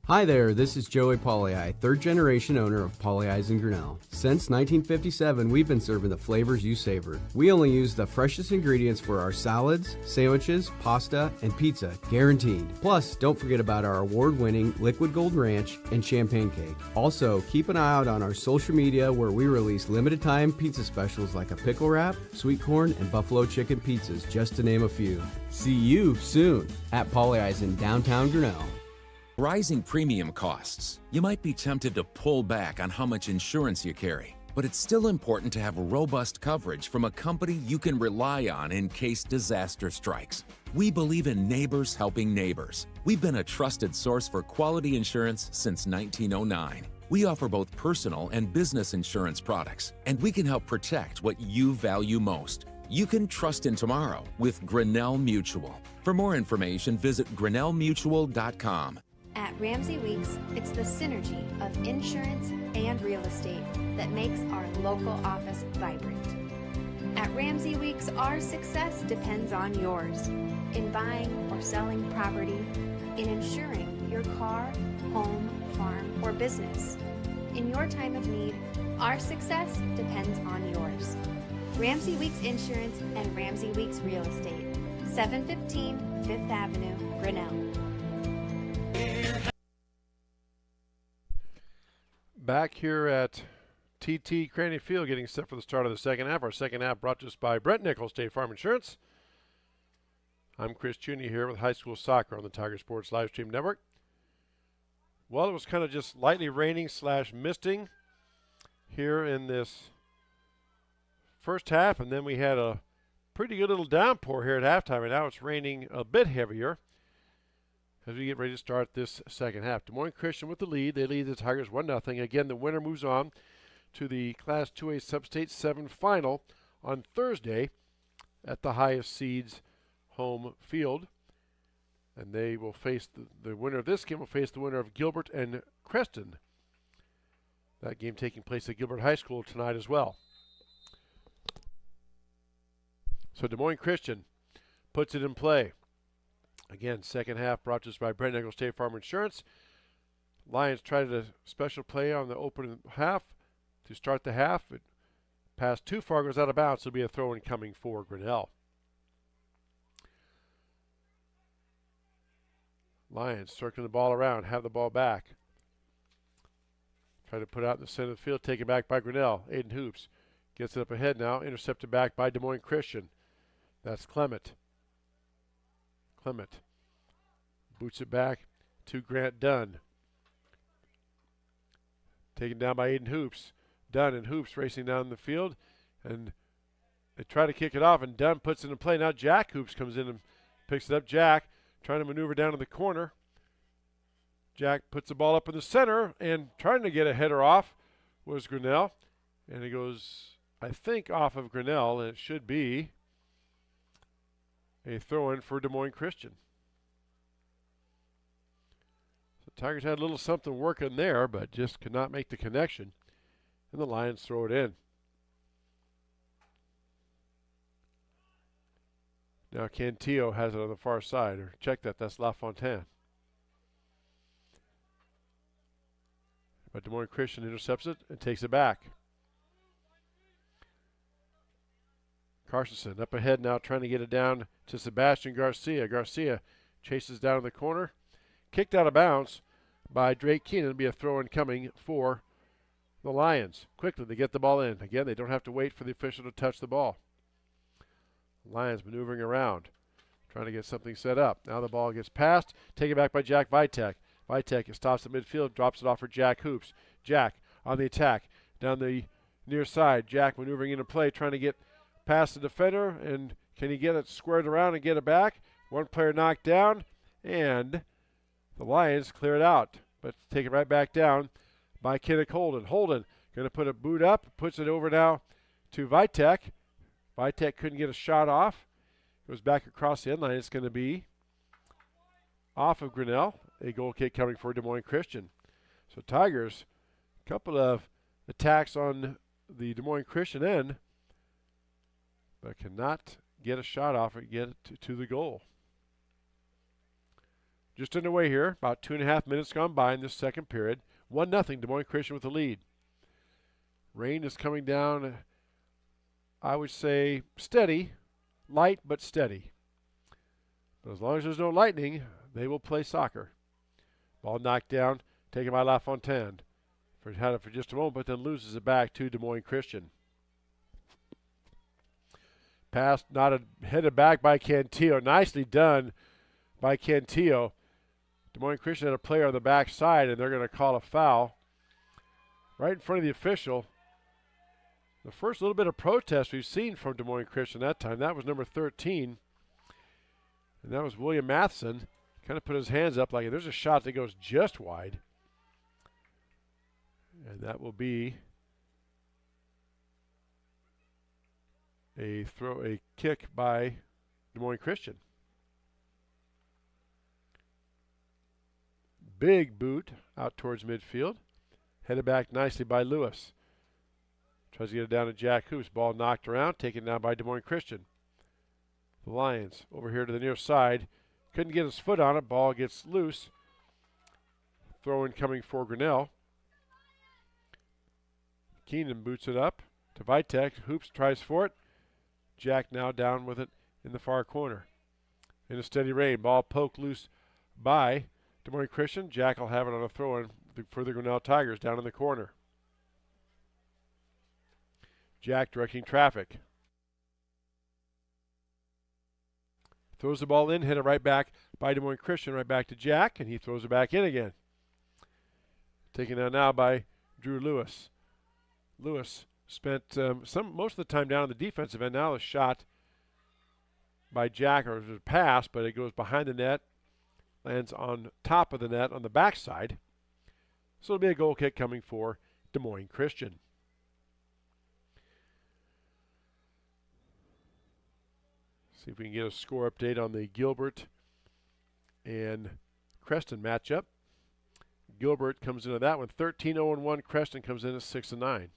Hi there, this is Joey Pollei, third generation owner of Polley's in Grinnell. Since 1957, we've been serving the flavors you savor. We only use the freshest ingredients for our salads, sandwiches, pasta, and pizza, guaranteed. Plus, don't forget about our award-winning Liquid Gold Ranch and Champagne Cake. Also, keep an eye out on our social media where we release limited-time pizza specials like a pickle wrap, sweet corn, and buffalo chicken pizzas, just to name a few. See you soon at Polley's in downtown Grinnell. Rising premium costs. You might be tempted to pull back on how much insurance you carry, but it's still important to have robust coverage from a company you can rely on in case disaster strikes. We believe in neighbors helping neighbors. We've been a trusted source for quality insurance since 1909. We offer both personal and business insurance products, and we can help protect what you value most. You can trust in tomorrow with Grinnell Mutual. For more information, visit grinnellmutual.com. At Ramsey Weeks, it's the synergy of insurance and real estate that makes our local office vibrant. At Ramsey Weeks, our success depends on yours in buying or selling property, in insuring your car, home, farm, or business. In your time of need, our success depends on yours. Ramsey Weeks Insurance and Ramsey Weeks Real Estate, 715 Fifth Avenue, Grinnell. Back here at TT Cranny Field, getting set for the start of the second half. Our second half brought to us by Brent Nichols, State Farm Insurance. I'm Chris Cuney here with high school soccer on the Tiger Sports Live Stream Network. Well, it was kind of just lightly raining / misting here in this first half, and then we had a pretty good little downpour here at halftime, and now it's raining a bit heavier as we get ready to start this second half. Des Moines Christian with the lead. They lead the Tigers 1-0. Again, the winner moves on to the Class 2A Substate 7 final on Thursday at the highest seeds home field. And they will face the winner of this game will face the winner of Gilbert and Creston. That game taking place at Gilbert High School tonight as well. So Des Moines Christian puts it in play. Again, second half brought to us by Brent Nichols State Farm Insurance. Lions tried a special play on the open half to start the half. It passed too far, goes out of bounds. It'll be a throw-in coming for Grinnell. Lions circling the ball around, have the ball back. Try to put it out in the center of the field, taken back by Grinnell. Aiden Hoops gets it up ahead now, intercepted back by Des Moines Christian. That's Clement. Clement boots it back to Grant Dunn. Taken down by Aiden Hoops. Dunn and Hoops racing down the field, and they try to kick it off, and Dunn puts it in play. Now Jack Hoops comes in and picks it up. Jack trying to maneuver down to the corner. Jack puts the ball up in the center, and trying to get a header off was Grinnell. And it goes, I think, off of Grinnell, and it should be a throw-in for Des Moines Christian. So Tigers had a little something working there, but just could not make the connection. And the Lions throw it in. Now Cantillo has it on the far side. Or check that, that's LaFontaine. But Des Moines Christian intercepts it and takes it back. Carstensen up ahead now, trying to get it down to Sebastian Garcia. Garcia chases down in the corner. Kicked out of bounds by Drake Keenan. It'll be a throw-in coming for the Lions. Quickly, they get the ball in. Again, they don't have to wait for the official to touch the ball. Lions maneuvering around, trying to get something set up. Now the ball gets passed, taken back by Jack Vitek. Vitek stops at midfield, drops it off for Jack Hoops. Jack on the attack, down the near side. Jack maneuvering into play, trying to get past the defender, and can he get it squared around and get it back? One player knocked down, and the Lions clear it out, but take it right back down by Kenneth Holden. Holden going to put a boot up, puts it over now to Vitek. Vitek couldn't get a shot off. Goes back across the end line. It's going to be off of Grinnell. A goal kick coming for Des Moines Christian. So Tigers, a couple of attacks on the Des Moines Christian end, but cannot get a shot off or get it to the goal. Just underway here, about 2.5 minutes gone by in this second period. 1-0 Des Moines Christian with the lead. Rain is coming down, I would say steady, light but steady. But as long as there's no lightning, they will play soccer. Ball knocked down, taken by LaFontaine. Had it for just a moment, but then loses it back to Des Moines Christian. Pass headed back by Cantillo. Nicely done by Cantillo. Des Moines Christian had a player on the back side, and they're going to call a foul right in front of the official. The first little bit of protest we've seen from Des Moines Christian that time. That was number 13, and that was William Matheson. Kind of put his hands up like there's a shot that goes just wide. And that will be a kick by Des Moines Christian. Big boot out towards midfield. Headed back nicely by Lewis. Tries to get it down to Jack Hoops. Ball knocked around, taken down by Des Moines Christian. The Lions over here to the near side. Couldn't get his foot on it. Ball gets loose. Throw in coming for Grinnell. Keenan boots it up to Vitek. Hoops tries for it. Jack now down with it in the far corner. In a steady rain. Ball poked loose by Des Moines Christian. Jack will have it on a throw-in for the Grinnell Tigers down in the corner. Jack directing traffic. Throws the ball in, hit it right back by Des Moines Christian, right back to Jack, and he throws it back in again. Taken down now by Drew Lewis. Lewis spent most of the time down on the defensive end. Now a shot by Jack, or a pass, but it goes behind the net, lands on top of the net on the backside. So it'll be a goal kick coming for Des Moines Christian. See if we can get a score update on the Gilbert and Creston matchup. Gilbert comes into that one 13-0-1. Creston comes in at 6-9.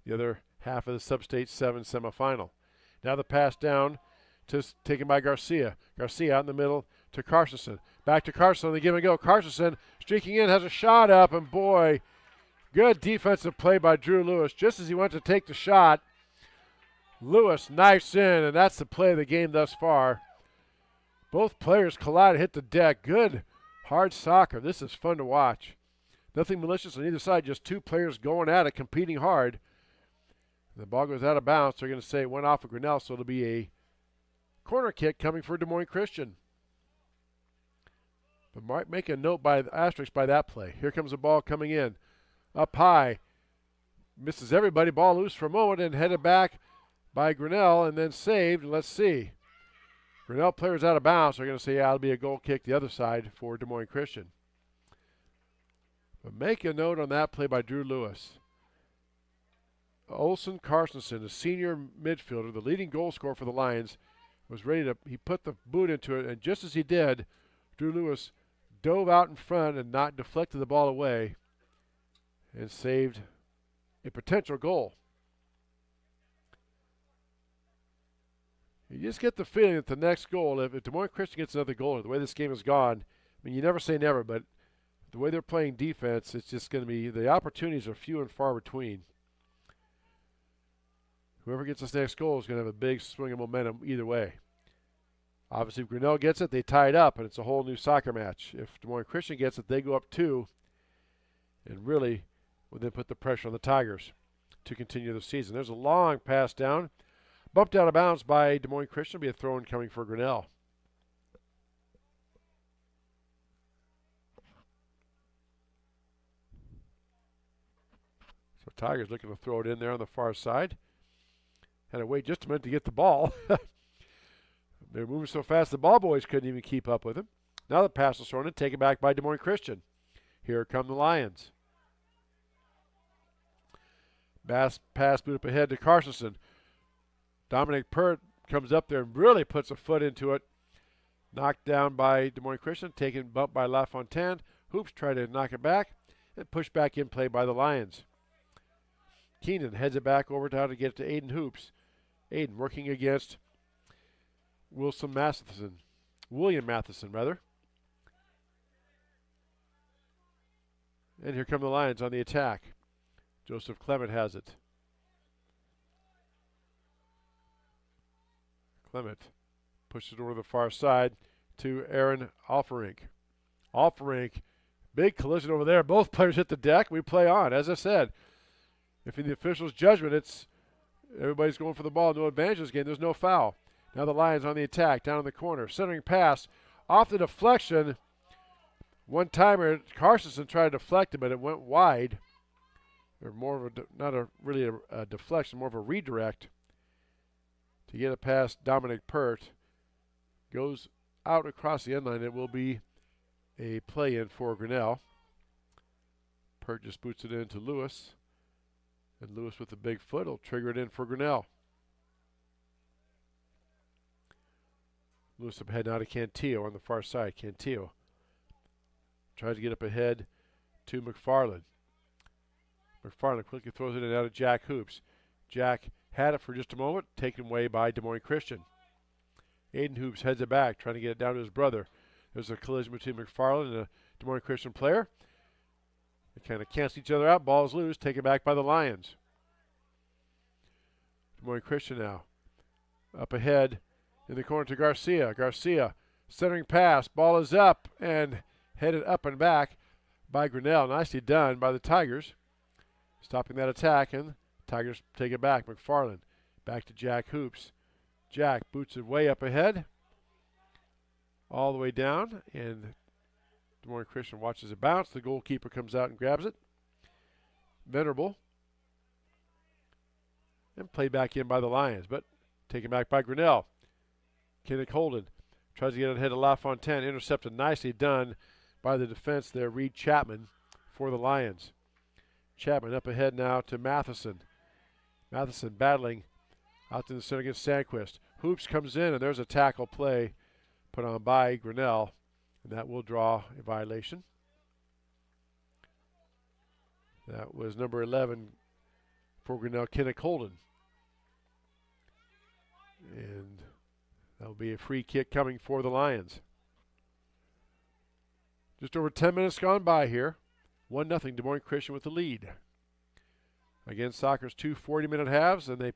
The other half of the Sub-State 7 semifinal. Now the pass down taken by Garcia. Garcia out in the middle to Carstensen. Back to Carstensen. They give and go. Carstensen streaking in, has a shot up, and boy, good defensive play by Drew Lewis. Just as he went to take the shot, Lewis knifes in, and that's the play of the game thus far. Both players collide and hit the deck. Good, hard soccer. This is fun to watch. Nothing malicious on either side, just two players going at it, competing hard. The ball goes out of bounds. They're going to say it went off of Grinnell, so it'll be a corner kick coming for Des Moines Christian. But might make a note by the asterisk by that play. Here comes the ball coming in. Up high. Misses everybody. Ball loose for a moment and headed back by Grinnell and then saved. Let's see. Grinnell players out of bounds. They're going to say, yeah, it'll be a goal kick the other side for Des Moines Christian. But make a note on that play by Drew Lewis. Olson Carstensen, the senior midfielder, the leading goal scorer for the Lions, was ready to, he put the boot into it, and just as he did, Drew Lewis dove out in front and not deflected the ball away and saved a potential goal. You just get the feeling that the next goal, if Des Moines Christian gets another goal, the way this game has gone, I mean, you never say never, but the way they're playing defense, it's just going to be, the opportunities are few and far between. Whoever gets this next goal is going to have a big swing of momentum either way. Obviously, if Grinnell gets it, they tie it up, and it's a whole new soccer match. If Des Moines Christian gets it, they go up 2, and really will then put the pressure on the Tigers to continue the season. There's a long pass down Bumped out of bounds by Des Moines Christian. Be a throw-in coming for Grinnell. So Tigers looking to throw it in there on the far side. Had to wait just a minute to get the ball. They were moving so fast the ball boys couldn't even keep up with him. Now the pass is thrown in, taken back by Des Moines Christian. Here come the Lions. Pass boot up ahead to Carstensen. Dominic Pert comes up there and really puts a foot into it. Knocked down by Des Moines Christian, taken bumped by LaFontaine. Hoops try to knock it back and pushed back in play by the Lions. Keenan heads it back over to how to get it to Aiden Hoops. Aiden working against William Matheson, rather. And here come the Lions on the attack. Joseph Clement has it. Clement pushes it over the far side to Aaron Alferink. Alferink, big collision over there. Both players hit the deck. We play on. As I said, if in the official's judgment it's everybody's going for the ball, no advantage in this game, there's no foul. Now the Lions on the attack, down in the corner. Centering pass, off the deflection. One-timer, Carstensen tried to deflect it, but it went wide. Or more of really a deflection, more of a redirect to get it past Dominic Pert. Goes out across the end line. It will be a play-in for Grinnell. Pert just boots it into Lewis. And Lewis with the big foot will trigger it in for Grinnell. Lewis up ahead now to Cantillo on the far side. Cantillo tries to get up ahead to McFarland. McFarland quickly throws it in out of Jack Hoops. Jack had it for just a moment, taken away by Des Moines Christian. Aiden Hoops heads it back, trying to get it down to his brother. There's a collision between McFarland and a Des Moines Christian player. They kind of cancel each other out. Ball's loose, taken back by the Lions. Des Moines Christian now. Up ahead in the corner to Garcia. Garcia centering pass. Ball is up and headed up and back by Grinnell. Nicely done by the Tigers. Stopping that attack, and Tigers take it back. McFarland back to Jack Hoops. Jack boots it way up ahead. All the way down, and Des Moines Christian watches it bounce. The goalkeeper comes out and grabs it. Venerable. And played back in by the Lions, but taken back by Grinnell. Kenneth Holden tries to get it ahead of LaFontaine. Intercepted, nicely done by the defense there, Reed Chapman for the Lions. Chapman up ahead now to Matheson. Matheson battling out in the center against Sandquist. Hoops comes in, and there's a tackle play put on by Grinnell, and that will draw a violation. That was number 11 for Grinnell, Kenneth Holden. And that will be a free kick coming for the Lions. Just over 10 minutes gone by here. 1-0 Des Moines Christian with the lead. Again, soccer's 2 40-minute halves, and they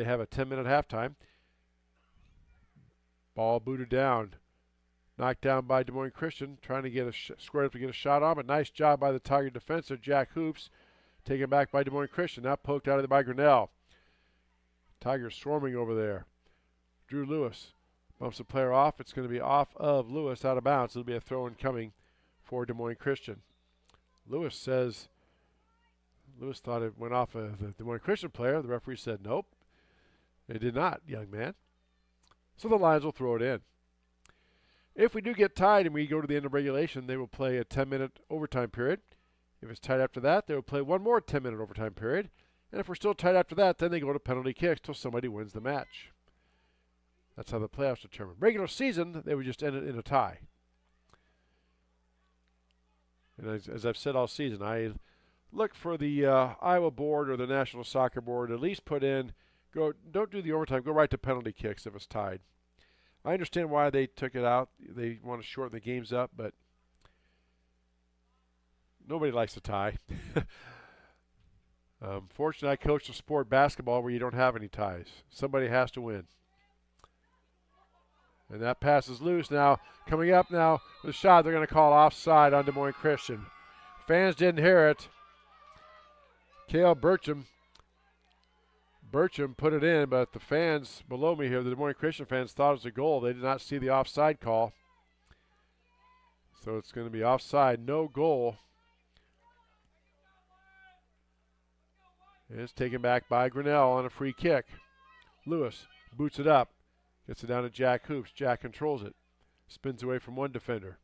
have a 10-minute halftime. Ball booted down. Knocked down by Des Moines Christian, trying to get squared up to get a shot on, but nice job by the Tiger defensive, Jack Hoops. Taken back by Des Moines Christian, now poked out of there by Grinnell. Tigers swarming over there. Drew Lewis bumps the player off. It's going to be off of Lewis, out of bounds. It'll be a throw-in coming for Des Moines Christian. Lewis thought it went off of the Des Moines Christian player. The referee said nope. It did not, young man. So the Lions will throw it in. If we do get tied and we go to the end of regulation, they will play a 10-minute overtime period. If it's tied after that, they will play one more 10-minute overtime period. And if we're still tied after that, then they go to penalty kicks till somebody wins the match. That's how the playoffs determine. Regular season, they would just end it in a tie. And as I've said all season, I look for the Iowa board or the National Soccer Board at least put in, don't do the overtime, go right to penalty kicks if it's tied. I understand why they took it out. They want to shorten the games up, but nobody likes a tie. Fortunately, I coached a sport, basketball, where you don't have any ties. Somebody has to win. And that pass is loose now. Coming up now with a shot, they're going to call offside on Des Moines Christian. Fans didn't hear it. Cale Burcham Burcham put it in, but the fans below me here, the Des Moines Christian fans, thought it was a goal. They did not see the offside call. So it's going to be offside, no goal. And it's taken back by Grinnell on a free kick. Lewis boots it up, gets it down to Jack Hoops. Jack controls it, spins away from one defender.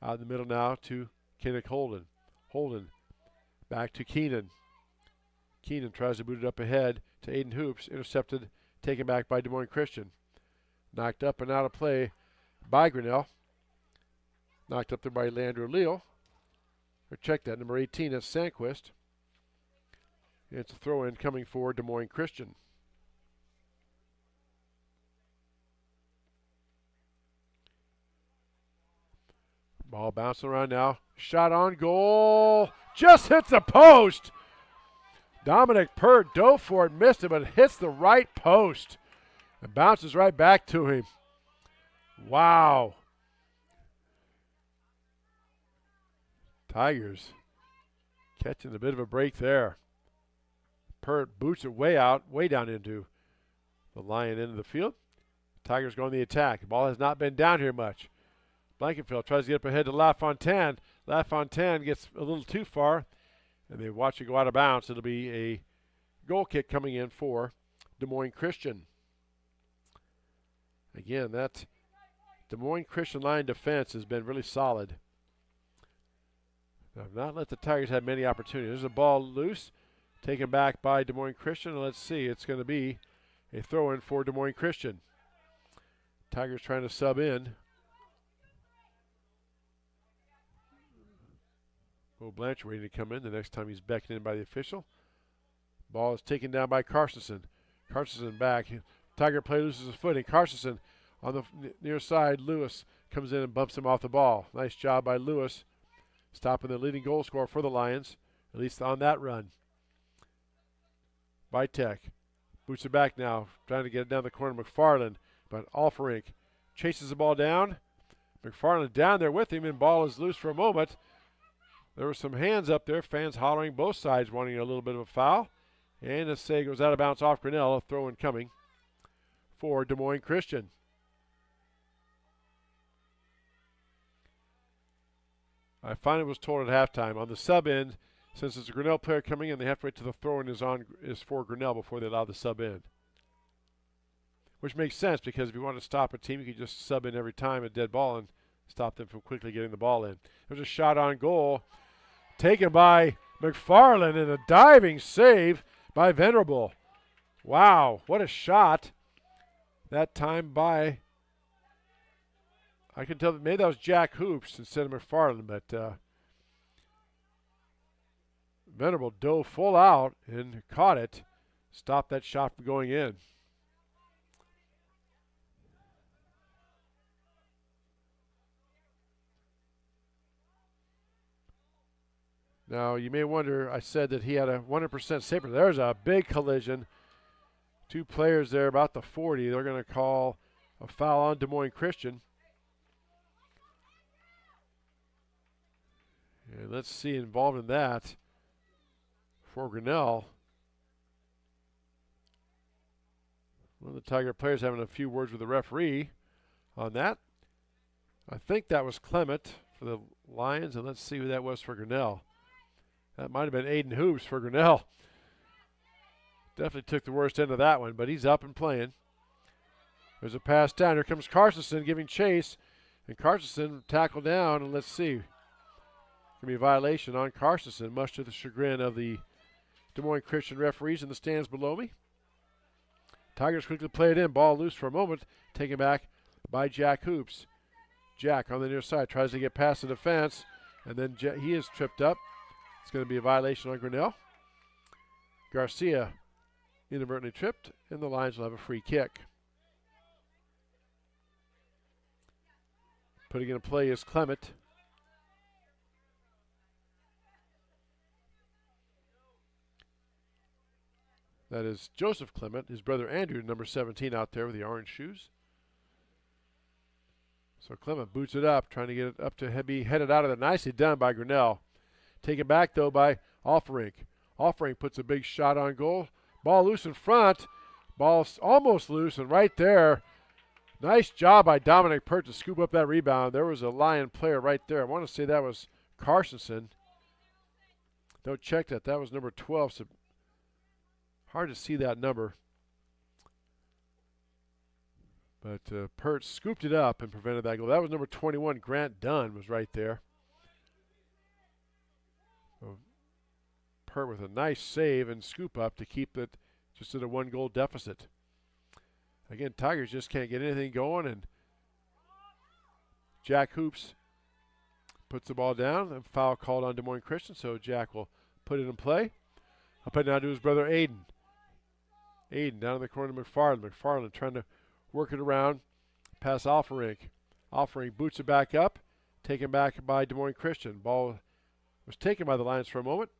Out in the middle now to Kenneth Holden. Holden back to Keenan. Keenan tries to boot it up ahead to Aiden Hoops. Intercepted, taken back by Des Moines Christian. Knocked up and out of play by Grinnell. Knocked up there by Leandro Leal. Or check that, number 18 is Sandquist. It's a throw-in coming for Des Moines Christian. Ball bouncing around now. Shot on goal. Just hits the post. Dominic Pert dove for it, missed it, but it hits the right post. And bounces right back to him. Wow. Tigers catching a bit of a break there. Pert boots it way out, way down into the Lion end of the field. Tigers go on the attack. The ball has not been down here much. Blankenfield tries to get up ahead to LaFontaine. LaFontaine gets a little too far, and they watch it go out of bounds. It'll be a goal kick coming in for Des Moines Christian. Again, that Des Moines Christian line defense has been really solid. I've not let the Tigers have many opportunities. There's a ball loose, taken back by Des Moines Christian. And let's see, it's going to be a throw-in for Des Moines Christian. Tigers trying to sub in. Bo Blanchard waiting to come in the next time he's beckoned in by the official. Ball is taken down by Carstensen. Carstensen back. Tiger play loses his footing. Carstensen on the near side. Lewis comes in and bumps him off the ball. Nice job by Lewis, stopping the leading goal scorer for the Lions, at least on that run. By Tech. Boots it back now, trying to get it down the corner. McFarland, but Alferink chases the ball down. McFarland down there with him, and ball is loose for a moment. There were some hands up there, fans hollering both sides, wanting a little bit of a foul. And the say goes out of bounds off Grinnell, a throw-in coming for Des Moines Christian. I finally was told at halftime on the sub in, since it's a Grinnell player coming in, they have to wait till the throw-in is for Grinnell before they allow the sub in. Which makes sense, because if you want to stop a team, you can just sub in every time a dead ball and stop them from quickly getting the ball in. There's a shot on goal taken by McFarland and a diving save by Venerable. Wow, what a shot. That time by, I can tell that maybe that was Jack Hoops instead of McFarland, but Venerable dove full out and caught it, stopped that shot from going in. Now, you may wonder, I said that he had a 100% save. There's a big collision. Two players there about the 40. They're going to call a foul on Des Moines Christian. And let's see, involved in that for Grinnell. One of the Tiger players having a few words with the referee on that. I think that was Clement for the Lions, and let's see who that was for Grinnell. That might have been Aiden Hoops for Grinnell. Definitely took the worst end of that one, but he's up and playing. There's a pass down. Here comes Carstensen giving chase. And Carstensen tackled down, and let's see. Going to be a violation on Carstensen, much to the chagrin of the Des Moines Christian referees in the stands below me. Tigers quickly play it in. Ball loose for a moment. Taken back by Jack Hoops. Jack on the near side tries to get past the defense, and then he is tripped up. It's going to be a violation on Grinnell. Garcia inadvertently tripped, and the Lions will have a free kick. Putting in play is Clement. That is Joseph Clement, his brother Andrew, number 17 out there with the orange shoes. So Clement boots it up, trying to get it up to be headed out of there. Nicely done by Grinnell. Taken back, though, by Alferink. Alferink puts a big shot on goal, Ball loose in front. Ball's almost loose, and right there, nice job by Dominic Pert to scoop up that rebound. There was a Lion player right there. I want to say that was Carstensen. Don't check that. That was number 12, so hard to see that number. But Pert scooped it up and prevented that goal. That was number 21. Grant Dunn was right there. So Pert with a nice save and scoop up to keep it just at a 1-goal deficit. Again, Tigers just can't get anything going, and Jack Hoops puts the ball down. A foul called on Des Moines Christian, so Jack will put it in play. Up and down to his brother Aiden. Aiden down in the corner to McFarland. McFarland trying to work it around. Pass Alferink. Alferink boots it back up. Taken back by Des Moines Christian. Ball was taken by the Lions for a moment.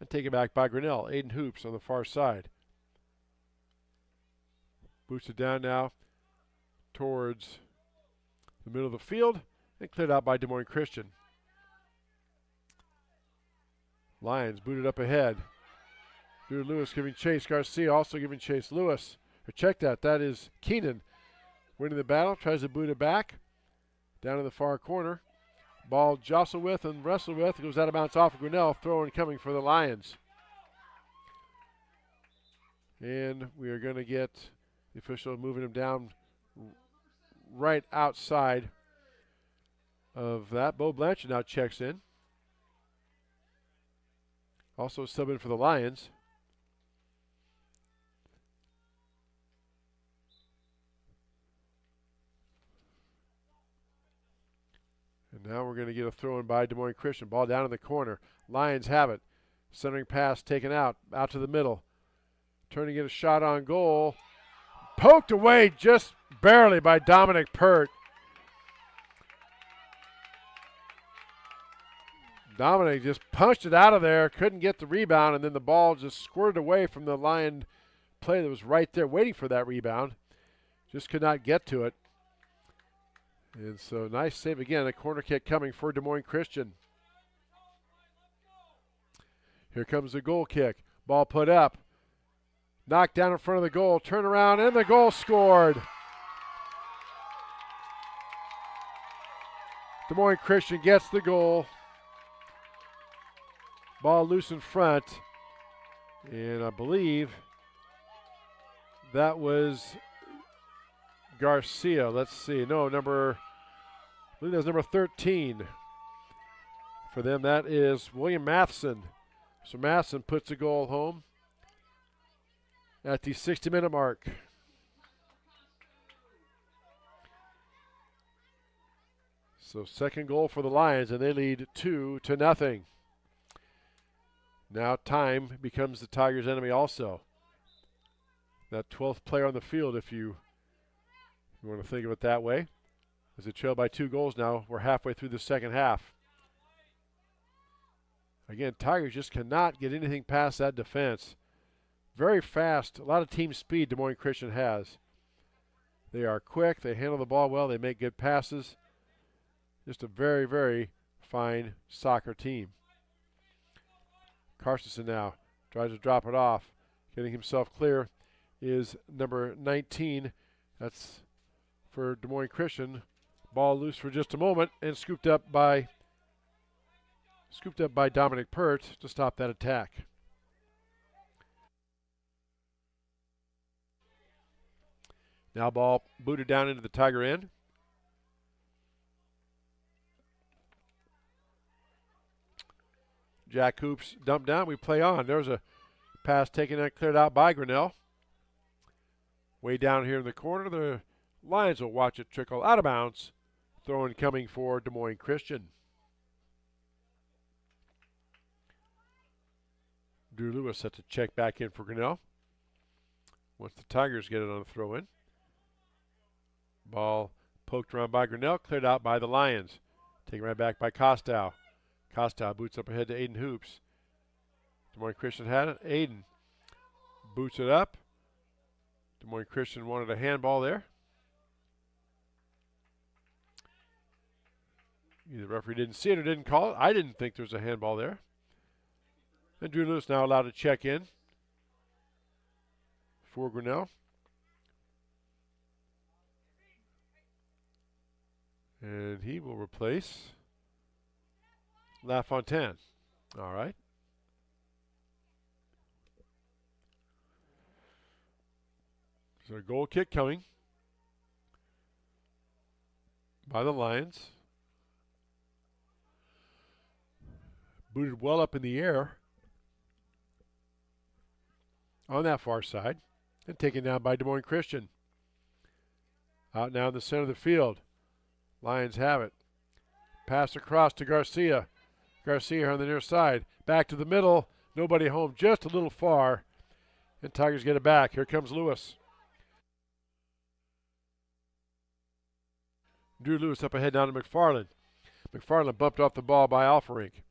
And taken back by Grinnell. Aiden Hoops on the far side. Boots it down now towards the middle of the field and cleared out by Des Moines Christian. Lions booted up ahead. Drew Lewis giving chase. Garcia also giving chase. Lewis, or check that. That is Keenan winning the battle. Tries to boot it back. Down in the far corner. Ball jostled with and wrestled with. It goes out of bounds off of Grinnell. Throw in coming for the Lions. And we are going to get the official moving him down right outside of that. Bo Blanchard now checks in. Also subbing for the Lions. And now we're going to get a throw in by Des Moines Christian. Ball down in the corner. Lions have it. Centering pass taken out to the middle. Turning it a shot on goal. Poked away just barely by Dominic Pert. Dominic just punched it out of there, couldn't get the rebound, and then the ball just squirted away from the Lion player that was right there waiting for that rebound. Just could not get to it. And so nice save again, a corner kick coming for Des Moines Christian. Here comes the goal kick. Ball put up. Knocked down in front of the goal, turn around, and the goal scored. Des Moines Christian gets the goal. Ball loose in front. And I believe that was Garcia. Let's see. No, I believe that was number 13. For them, that is William Matheson. So Matheson puts a goal home at the 60-minute mark. So second goal for the Lions, and they lead 2-0. Now time becomes the Tigers' enemy also. That 12th player on the field, if you want to think of it that way. As they trail by 2 goals now, we're halfway through the second half. Again, Tigers just cannot get anything past that defense. Very fast, a lot of team speed Des Moines Christian has. They are quick, they handle the ball well, they make good passes. Just a very, very fine soccer team. Carstensen now tries to drop it off. Getting himself clear is number 19. That's for Des Moines Christian. Ball loose for just a moment and scooped up by Dominic Pert to stop that attack. Now ball booted down into the Tiger end. Jack Hoops dumped down. We play on. There's a pass taken and cleared out by Grinnell. Way down here in the corner, the Lions will watch it trickle out of bounds. Throw-in coming for Des Moines Christian. Drew Lewis set to check back in for Grinnell. Once the Tigers get it on the throw-in. Ball poked around by Grinnell, cleared out by the Lions. Taken right back by Costow. Costow boots up ahead to Aiden Hoops. Des Moines Christian had it. Aiden boots it up. Des Moines Christian wanted a handball there. Either the referee didn't see it or didn't call it. I didn't think there was a handball there. And Drew Lewis now allowed to check in. for Grinnell. And he will replace LaFontaine. All right. So a goal kick coming by the Lions. Booted well up in the air on that far side and taken down by Des Moines Christian. Out now in the center of the field. Lions have it. Pass across to Garcia. Garcia on the near side. Back to the middle. Nobody home, just a little far. And Tigers get it back. Here comes Lewis. Drew Lewis up ahead down to McFarland. McFarland bumped off the ball by Alfarink.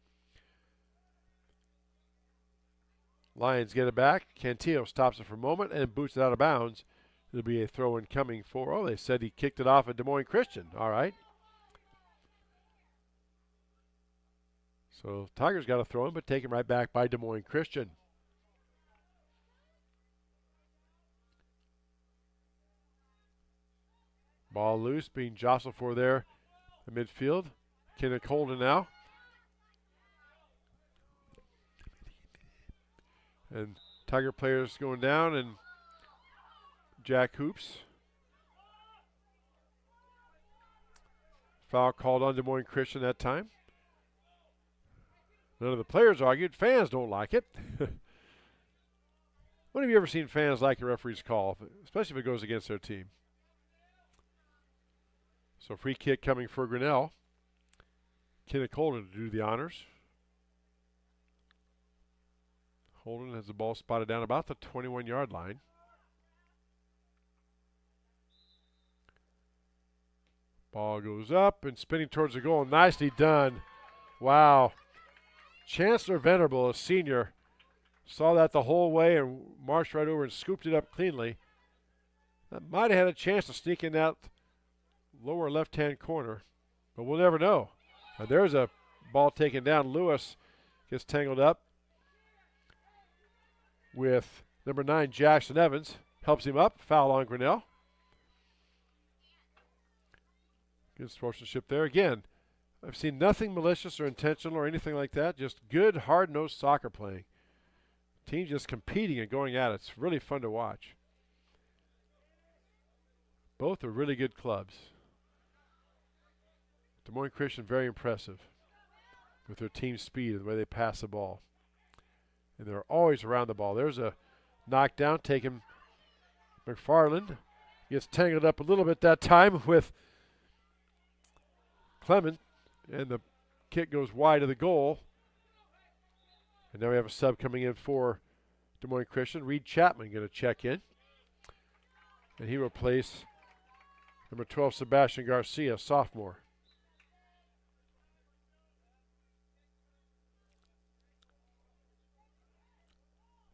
Lions get it back. Cantillo stops it for a moment and boots it out of bounds. It'll be a throw-in coming for, oh, they said he kicked it off at Des Moines Christian. All right. So Tigers got a throw-in, but taken right back by Des Moines Christian. Ball loose, being jostled for there in midfield. Kenneth Holden now. And Tiger players going down, and Jack Hoops. Foul called on Des Moines Christian that time. None of the players argued. Fans don't like it. When have you ever seen fans like a referee's call, especially if it goes against their team? So free kick coming for Grinnell. Kenneth Holden to do the honors. Holden has the ball spotted down about the 21-yard line. Ball goes up and spinning towards the goal. Nicely done. Wow. Chancellor Venerable, a senior, saw that the whole way and marched right over and scooped it up cleanly. That might have had a chance to sneak in that lower left-hand corner, but we'll never know. There's a ball taken down. Lewis gets tangled up with number 9, Jackson Evans. Helps him up. Foul on Grinnell. Good sportsmanship there. Again, I've seen nothing malicious or intentional or anything like that. Just good, hard-nosed soccer playing. Teams just competing and going at it. It's really fun to watch. Both are really good clubs. Des Moines Christian, very impressive with their team speed and the way they pass the ball. And they're always around the ball. There's a knockdown taken. McFarland gets tangled up a little bit that time with Clement, and the kick goes wide of the goal. And now we have a sub coming in for Des Moines Christian. Reed Chapman going to check in. And he will replace number 12, Sebastian Garcia, sophomore.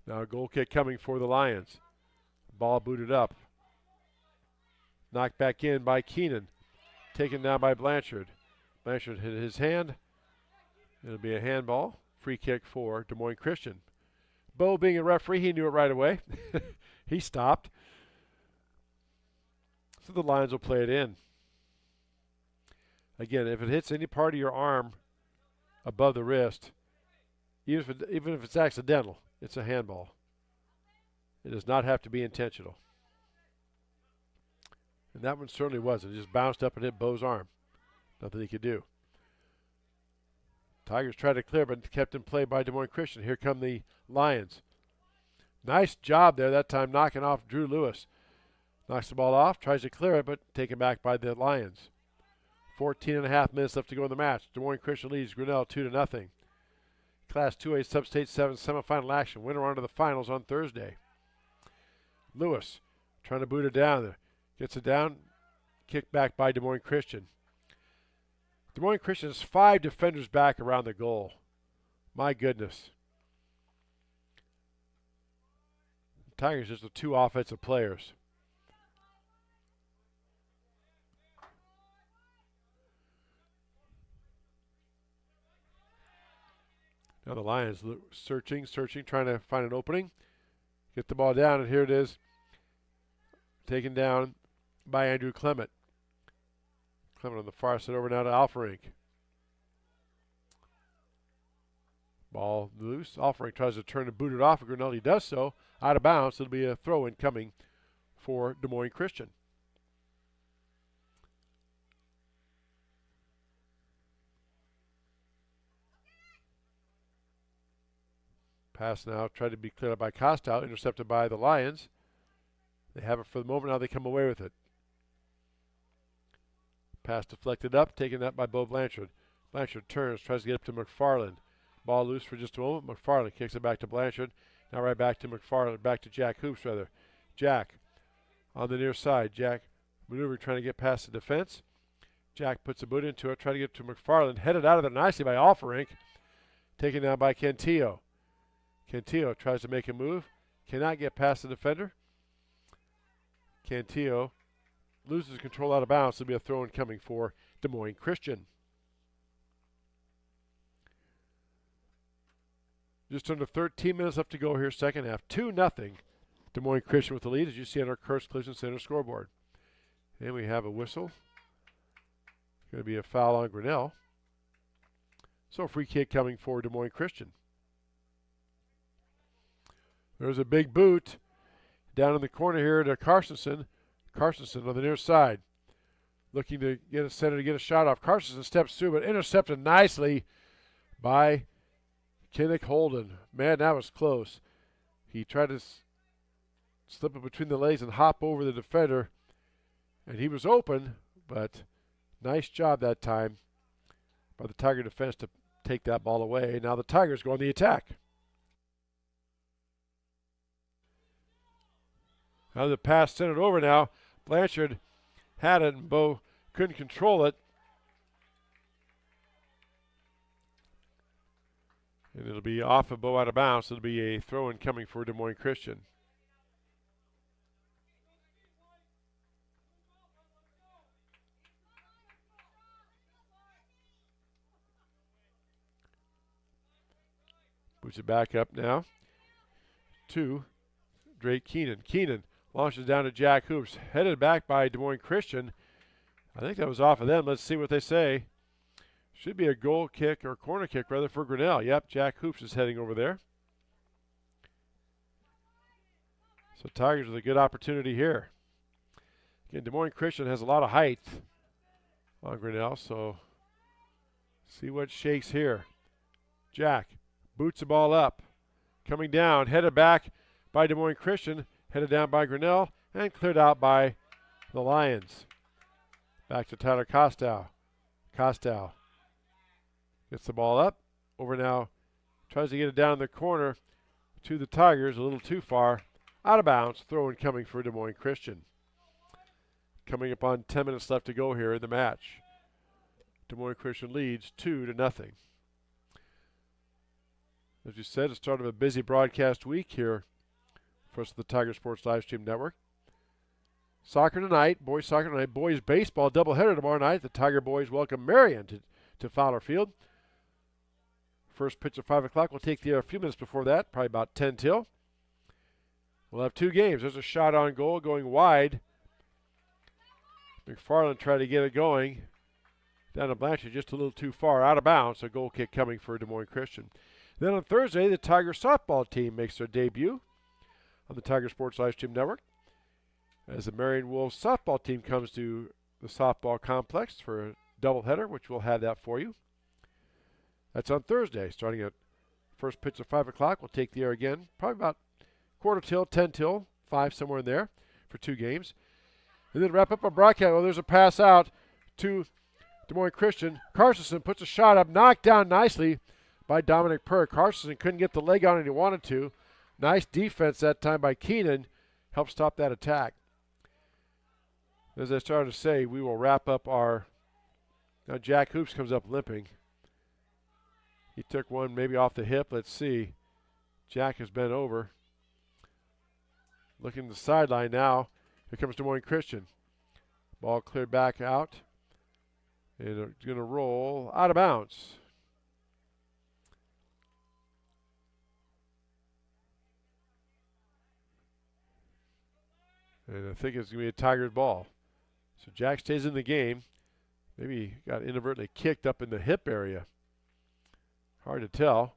Now a goal kick coming for the Lions. Ball booted up. Knocked back in by Keenan. Taken down by Blanchard. Blanchard hit his hand. It'll be a handball. Free kick for Des Moines Christian. Bo, being a referee, he knew it right away. He stopped. So the Lions will play it in. Again, if it hits any part of your arm above the wrist, even if it's accidental, it's a handball. It does not have to be intentional. And that one certainly wasn't. It just bounced up and hit Bo's arm. Nothing he could do. Tigers tried to clear, but kept in play by Des Moines Christian. Here come the Lions. Nice job there that time, knocking off Drew Lewis. Knocks the ball off, tries to clear it, but taken back by the Lions. 14.5 minutes left to go in the match. Des Moines Christian leads Grinnell 2-0. Class 2A Sub-State 7 semifinal action. Winner on to the finals on Thursday. Lewis trying to boot it down there. Gets it down. Kicked back by Des Moines Christian. Des Moines Christian has 5 defenders back around the goal. My goodness. Tigers just the 2 offensive players. Now the Lions searching, trying to find an opening. Get the ball down, and here it is. taken down by Andrew Clement. Clement on the far side over now to Alferink. Ball loose. Alferink tries to turn and boot it off. Grinnell, he does so. Out of bounds. It'll be a throw-in coming for Des Moines Christian. Pass now tried to be cleared up by Costow, intercepted by the Lions. They have it for the moment. Now they come away with it. Pass deflected up, taken up by Bo Blanchard. Blanchard turns, tries to get up to McFarland. Ball loose for just a moment. McFarland kicks it back to Blanchard. Now right back to McFarland, back to Jack Hoops rather. Jack on the near side. Jack maneuvering, trying to get past the defense. Jack puts a boot into it, trying to get to McFarland. Headed out of there nicely by Alferink. Taken down by Cantillo. Cantillo tries to make a move. Cannot get past the defender. Cantillo loses control out of bounds. There'll be a throw-in coming for Des Moines Christian. Just under 13 minutes left to go here, second half. 2-0. Des Moines Christian with the lead, as you see on our Kurtz Collision Center scoreboard. And we have a whistle. Going to be a foul on Grinnell. So a free kick coming for Des Moines Christian. There's a big boot down in the corner here to Carstensen. Carstensen on the near side. Looking to get a center to get a shot off. Carstensen steps through, but intercepted nicely by Kinnick Holden. Man, that was close. He tried to slip it between the legs and hop over the defender. And he was open, but nice job that time by the Tiger defense to take that ball away. Now the Tigers go on the attack. Now the pass sent it over now. Blanchard had it and Bo couldn't control it. And it'll be off of Bo out of bounds. It'll be a throw-in coming for Des Moines Christian. Puts it back up now to Drake Keenan. Keenan launches down to Jack Hoops. Headed back by Des Moines Christian. I think that was off of them. Let's see what they say. Should be a goal kick or corner kick rather for Grinnell. Yep, Jack Hoops is heading over there. So Tigers with a good opportunity here. Again, Des Moines Christian has a lot of height on Grinnell, so see what shakes here. Jack boots the ball up. Coming down, headed back by Des Moines Christian, headed down by Grinnell, and cleared out by the Lions. Back to Tyler Costow. Costow gets the ball up. Over now, tries to get it down in the corner to the Tigers, a little too far. Out of bounds, throw-in coming for Des Moines Christian. Coming up on 10 minutes left to go here in the match. Des Moines Christian leads 2-0. As you said, the start of a busy broadcast week here for us at the Tiger Sports Livestream Network. Soccer tonight, boys soccer tonight, boys baseball doubleheader tomorrow night. The Tiger boys welcome Marion to Fowler Field. First pitch at 5 o'clock. We'll take the air a few minutes before that, probably about 10 till. We'll have two games. There's a shot on goal going wide. McFarland tried to get it going. Down to Blanchard, just a little too far. Out of bounds, a goal kick coming for Des Moines Christian. Then on Thursday, the Tiger softball team makes their debut on the Tiger Sports Livestream Network as the Marion Wolves softball team comes to the softball complex for a doubleheader, which we'll have that for you. That's on Thursday, starting at first pitch at 5 o'clock. We'll take the air again, probably about quarter till, 10 till, 5, somewhere in there for two games. And then wrap up our broadcast. Well, there's a pass out to Des Moines Christian. Carstensen puts a shot up, knocked down nicely by Dominic Perk. Carstensen couldn't get the leg on it he wanted to. Nice defense that time by Keenan. Helped stop that attack. As I started to say, we will wrap up our... Now Jack Hoops comes up limping. He took one maybe off the hip. Let's see. Jack has bent over. Looking to the sideline now. Here comes Des Moines Christian. Ball cleared back out. And it's going to roll out of bounds. And I think it's going to be a Tigers ball. So Jack stays in the game. Maybe he got inadvertently kicked up in the hip area. Hard to tell.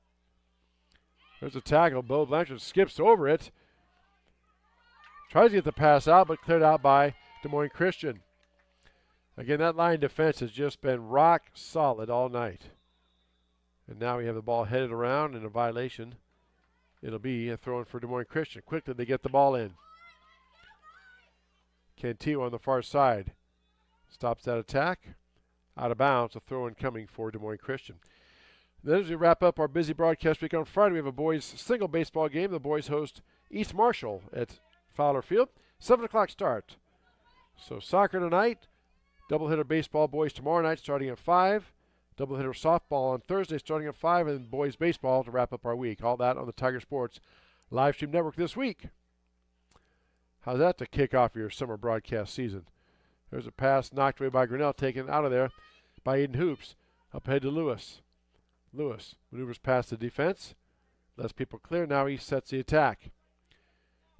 There's a tackle. Bo Blanchard skips over it. Tries to get the pass out, but cleared out by Des Moines Christian. Again, that line defense has just been rock solid all night. And now we have the ball headed around in a violation. It'll be a throw in for Des Moines Christian. Quickly they get the ball in. Cantillo on the far side. Stops that attack. Out of bounds, a throw in coming for Des Moines Christian. Then as we wrap up our busy broadcast week on Friday, we have a boys single baseball game. The boys host East Marshall at Fowler Field. 7 o'clock start. So soccer tonight. Doubleheader baseball boys tomorrow night starting at 5. Doubleheader softball on Thursday starting at 5. And boys baseball to wrap up our week. All that on the Tiger Sports live stream network this week. How's that to kick off your summer broadcast season? There's a pass knocked away by Grinnell, taken out of there by Aiden Hoops. Up ahead to Lewis. Lewis maneuvers past the defense. Lets people clear. Now he sets the attack.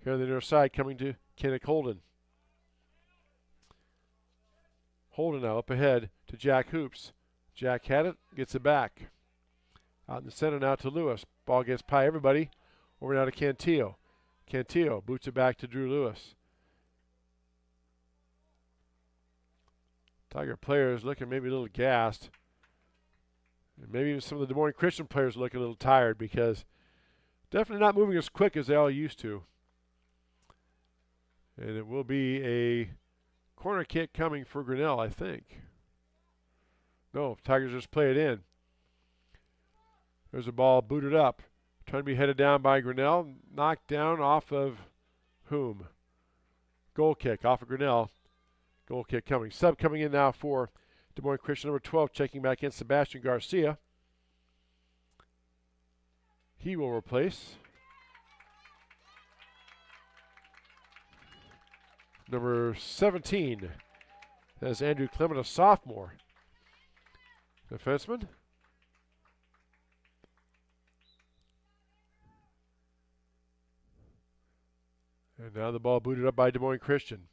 Here on the near side coming to Kenneth Holden. Holden now up ahead to Jack Hoops. Jack had it, gets it back. Out in the center now to Lewis. Ball gets by everybody. Over now to Cantillo. Cantillo boots it back to Drew Lewis. Tiger players looking maybe a little gassed. And maybe even some of the Des Moines Christian players look a little tired because definitely not moving as quick as they all used to. And it will be a corner kick coming for Grinnell, I think. No, Tigers just play it in. There's a ball booted up. Trying to be headed down by Grinnell. Knocked down off of whom? Goal kick off of Grinnell. Goal kick coming. Sub coming in now for Des Moines Christian, number 12, checking back in Sebastian Garcia. He will replace number 17. That's Andrew Clement, a sophomore defenseman. And now the ball booted up by Des Moines Christian.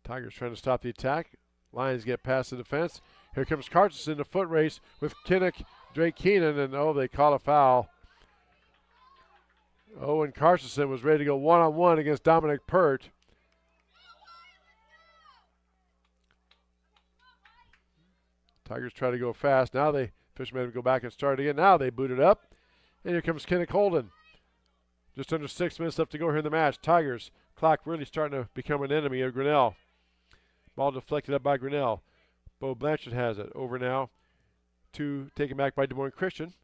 Tigers trying to stop the attack. Lions get past the defense. Here comes Carson in the foot race with Kinnick, Drake Keenan, and they call a foul. Owen Carson was ready to go one-on-one against Dominic Pert. Tigers try to go fast. Now Fishermen go back and start again. Now they boot it up. And here comes Kinnick Holden. Just under 6 minutes left to go here in the match. Tigers, clock really starting to become an enemy of Grinnell. Ball deflected up by Grinnell. Bo Blanchard has it. Over now to taken back by Des Moines Christian.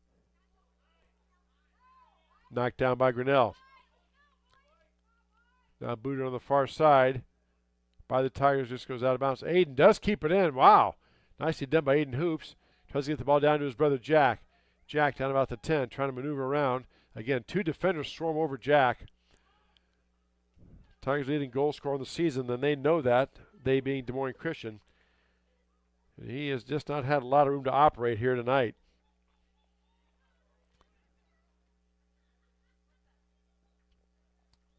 Knocked down by Grinnell. Now booted on the far side by the Tigers. Just goes out of bounds. Aiden does keep it in. Wow. Nicely done by Aiden Hoops. Tries to get the ball down to his brother Jack. Jack down about the 10, trying to maneuver around. Again, 2 defenders swarm over Jack. Tigers leading goal scorer in the season, and they know that, they being Des Moines Christian. And he has just not had a lot of room to operate here tonight.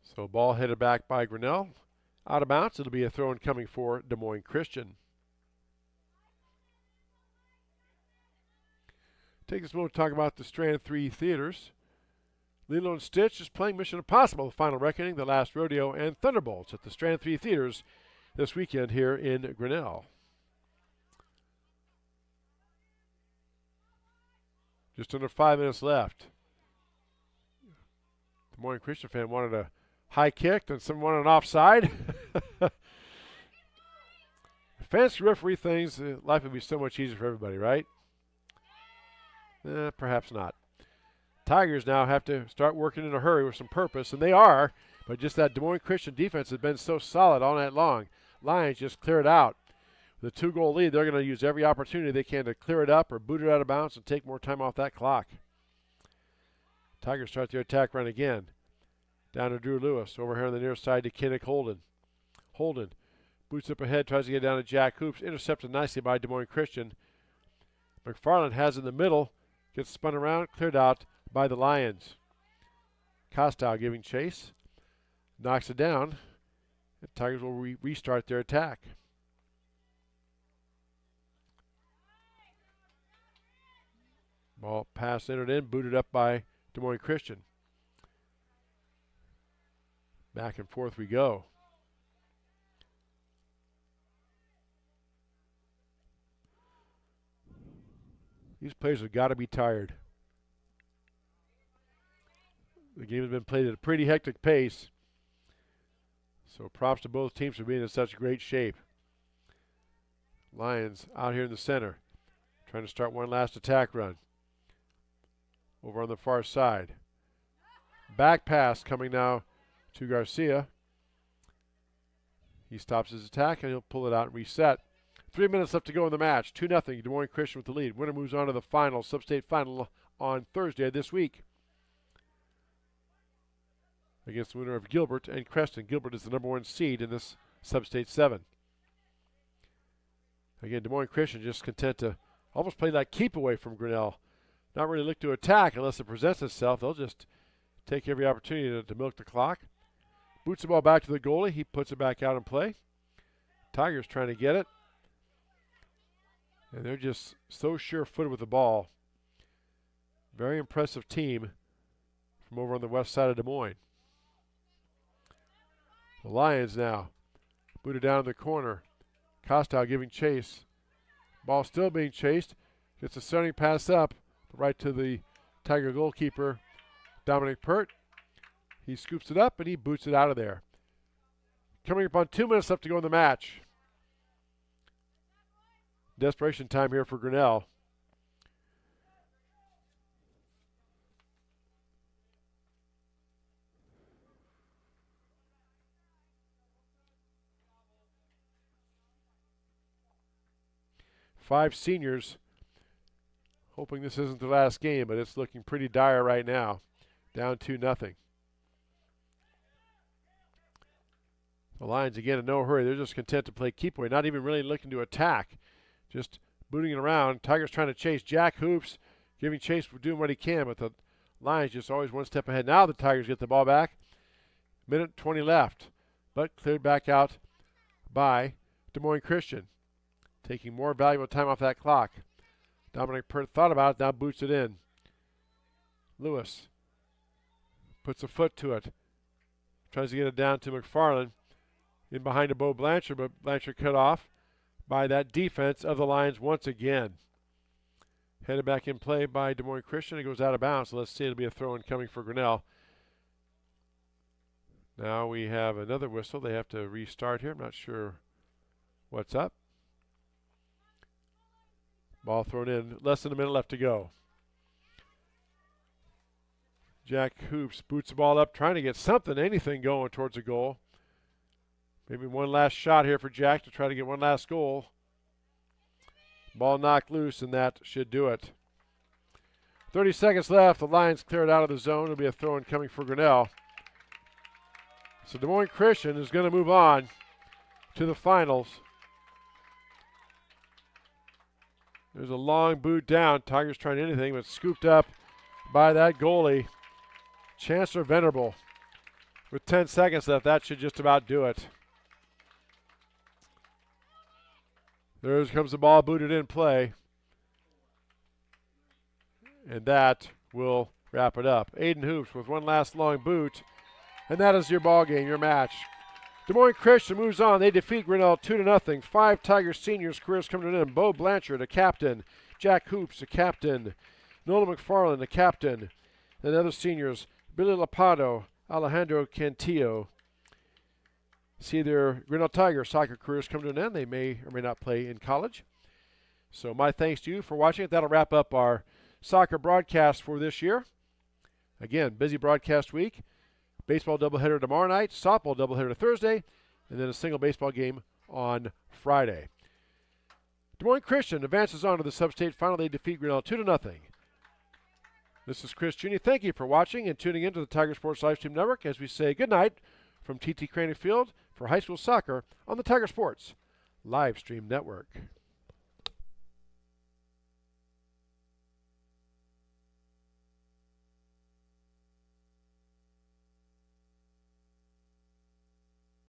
So ball headed back by Grinnell. Out of bounds. It'll be a throw-in coming for Des Moines Christian. Take this moment to talk about the Strand 3 theaters. Lilo and Stitch is playing Mission Impossible, The Final Reckoning, The Last Rodeo, and Thunderbolts at the Strand 3 theaters this weekend here in Grinnell. Just under 5 minutes left. The Moines Christian fan wanted a high kick, and someone wanted an offside. Fans can referee things, life would be so much easier for everybody, right? Perhaps not. Tigers now have to start working in a hurry with some purpose, and they are, but just that Des Moines Christian defense has been so solid all night long. Lions just clear it out. With a 2-goal lead, they're going to use every opportunity they can to clear it up or boot it out of bounds and take more time off that clock. Tigers start their attack run again. Down to Drew Lewis. Over here on the near side to Kinnick Holden. Holden boots up ahead, tries to get down to Jack Hoops. Intercepted nicely by Des Moines Christian. McFarland has in the middle. Gets spun around, cleared out by the Lions. Costow giving chase. knocks it down. The Tigers will restart their attack. Ball pass entered in, booted up by Des Moines Christian. Back and forth we go. These players have got to be tired. The game has been played at a pretty hectic pace. So props to both teams for being in such great shape. Lions out here in the center, trying to start one last attack run. Over on the far side. Back pass coming now to Garcia. He stops his attack and he'll pull it out and reset. 3 minutes left to go in the match. 2-0, Des Moines Christian with the lead. Winner moves on to the final, sub-state final on Thursday of this week. Against the winner of Gilbert and Creston. Gilbert is the #1 seed in this sub-state 7. Again, Des Moines Christian just content to almost play that keep away from Grinnell. Not really look to attack unless it presents itself. They'll just take every opportunity to milk the clock. Boots the ball back to the goalie. He puts it back out in play. Tigers trying to get it. And they're just so sure-footed with the ball. Very impressive team from over on the west side of Des Moines. The Lions now booted down in the corner. Costow giving chase. Ball still being chased. Gets a centering pass up right to the Tiger goalkeeper, Dominic Pert. He scoops it up and he boots it out of there. Coming up on 2 minutes left to go in the match. Desperation time here for Grinnell. Five seniors hoping this isn't the last game, but it's looking pretty dire right now. Down 2-0. The Lions again in no hurry. They're just content to play keep away, not even really looking to attack. Just booting it around. Tigers trying to chase. Jack Hoops giving chase, doing what he can, but the Lions just always one step ahead. Now the Tigers get the ball back. Minute 20 left, but cleared back out by Des Moines Christian. Taking more valuable time off that clock. Dominic Pert thought about it, now boots it in. Lewis puts a foot to it. Tries to get it down to McFarland. In behind to Bo Blanchard, but Blanchard cut off by that defense of the Lions once again. Headed back in play by Des Moines Christian. It goes out of bounds, so let's see. It'll be a throw-in coming for Grinnell. Now we have another whistle. They have to restart here. I'm not sure what's up. Ball thrown in. Less than a minute left to go. Jack Hoops boots the ball up, trying to get something, anything going towards a goal. Maybe one last shot here for Jack to try to get one last goal. Ball knocked loose, and that should do it. 30 seconds left. The Lions clear it out of the zone. It'll be a throw-in coming for Grinnell. So Des Moines Christian is going to move on to the finals. There's a long boot down. Tigers trying anything, but scooped up by that goalie, Chancellor Venerable. With 10 seconds left, that should just about do it. There comes the ball booted in play. And that will wrap it up. Aiden Hoops with one last long boot. And that is your ball game, your match. Des Moines Christian moves on. They defeat Grinnell 2-0. 5 Tigers seniors careers coming to an end. Bo Blanchard, a captain. Jack Hoops, a captain. Nolan McFarland, a captain. And other seniors, Billy Lapado, Alejandro Cantillo. See their Grinnell Tiger soccer careers come to an end. They may or may not play in college. So my thanks to you for watching it. That'll wrap up our soccer broadcast for this year. Again, busy broadcast week. Baseball doubleheader tomorrow night, softball doubleheader Thursday, and then a single baseball game on Friday. Des Moines Christian advances on to the sub-state final. They defeat Grinnell 2-0. This is Chris Jr. Thank you for watching and tuning in to the Tiger Sports Livestream Network as we say good night from TT Craney Field for high school soccer on the Tiger Sports Livestream Network.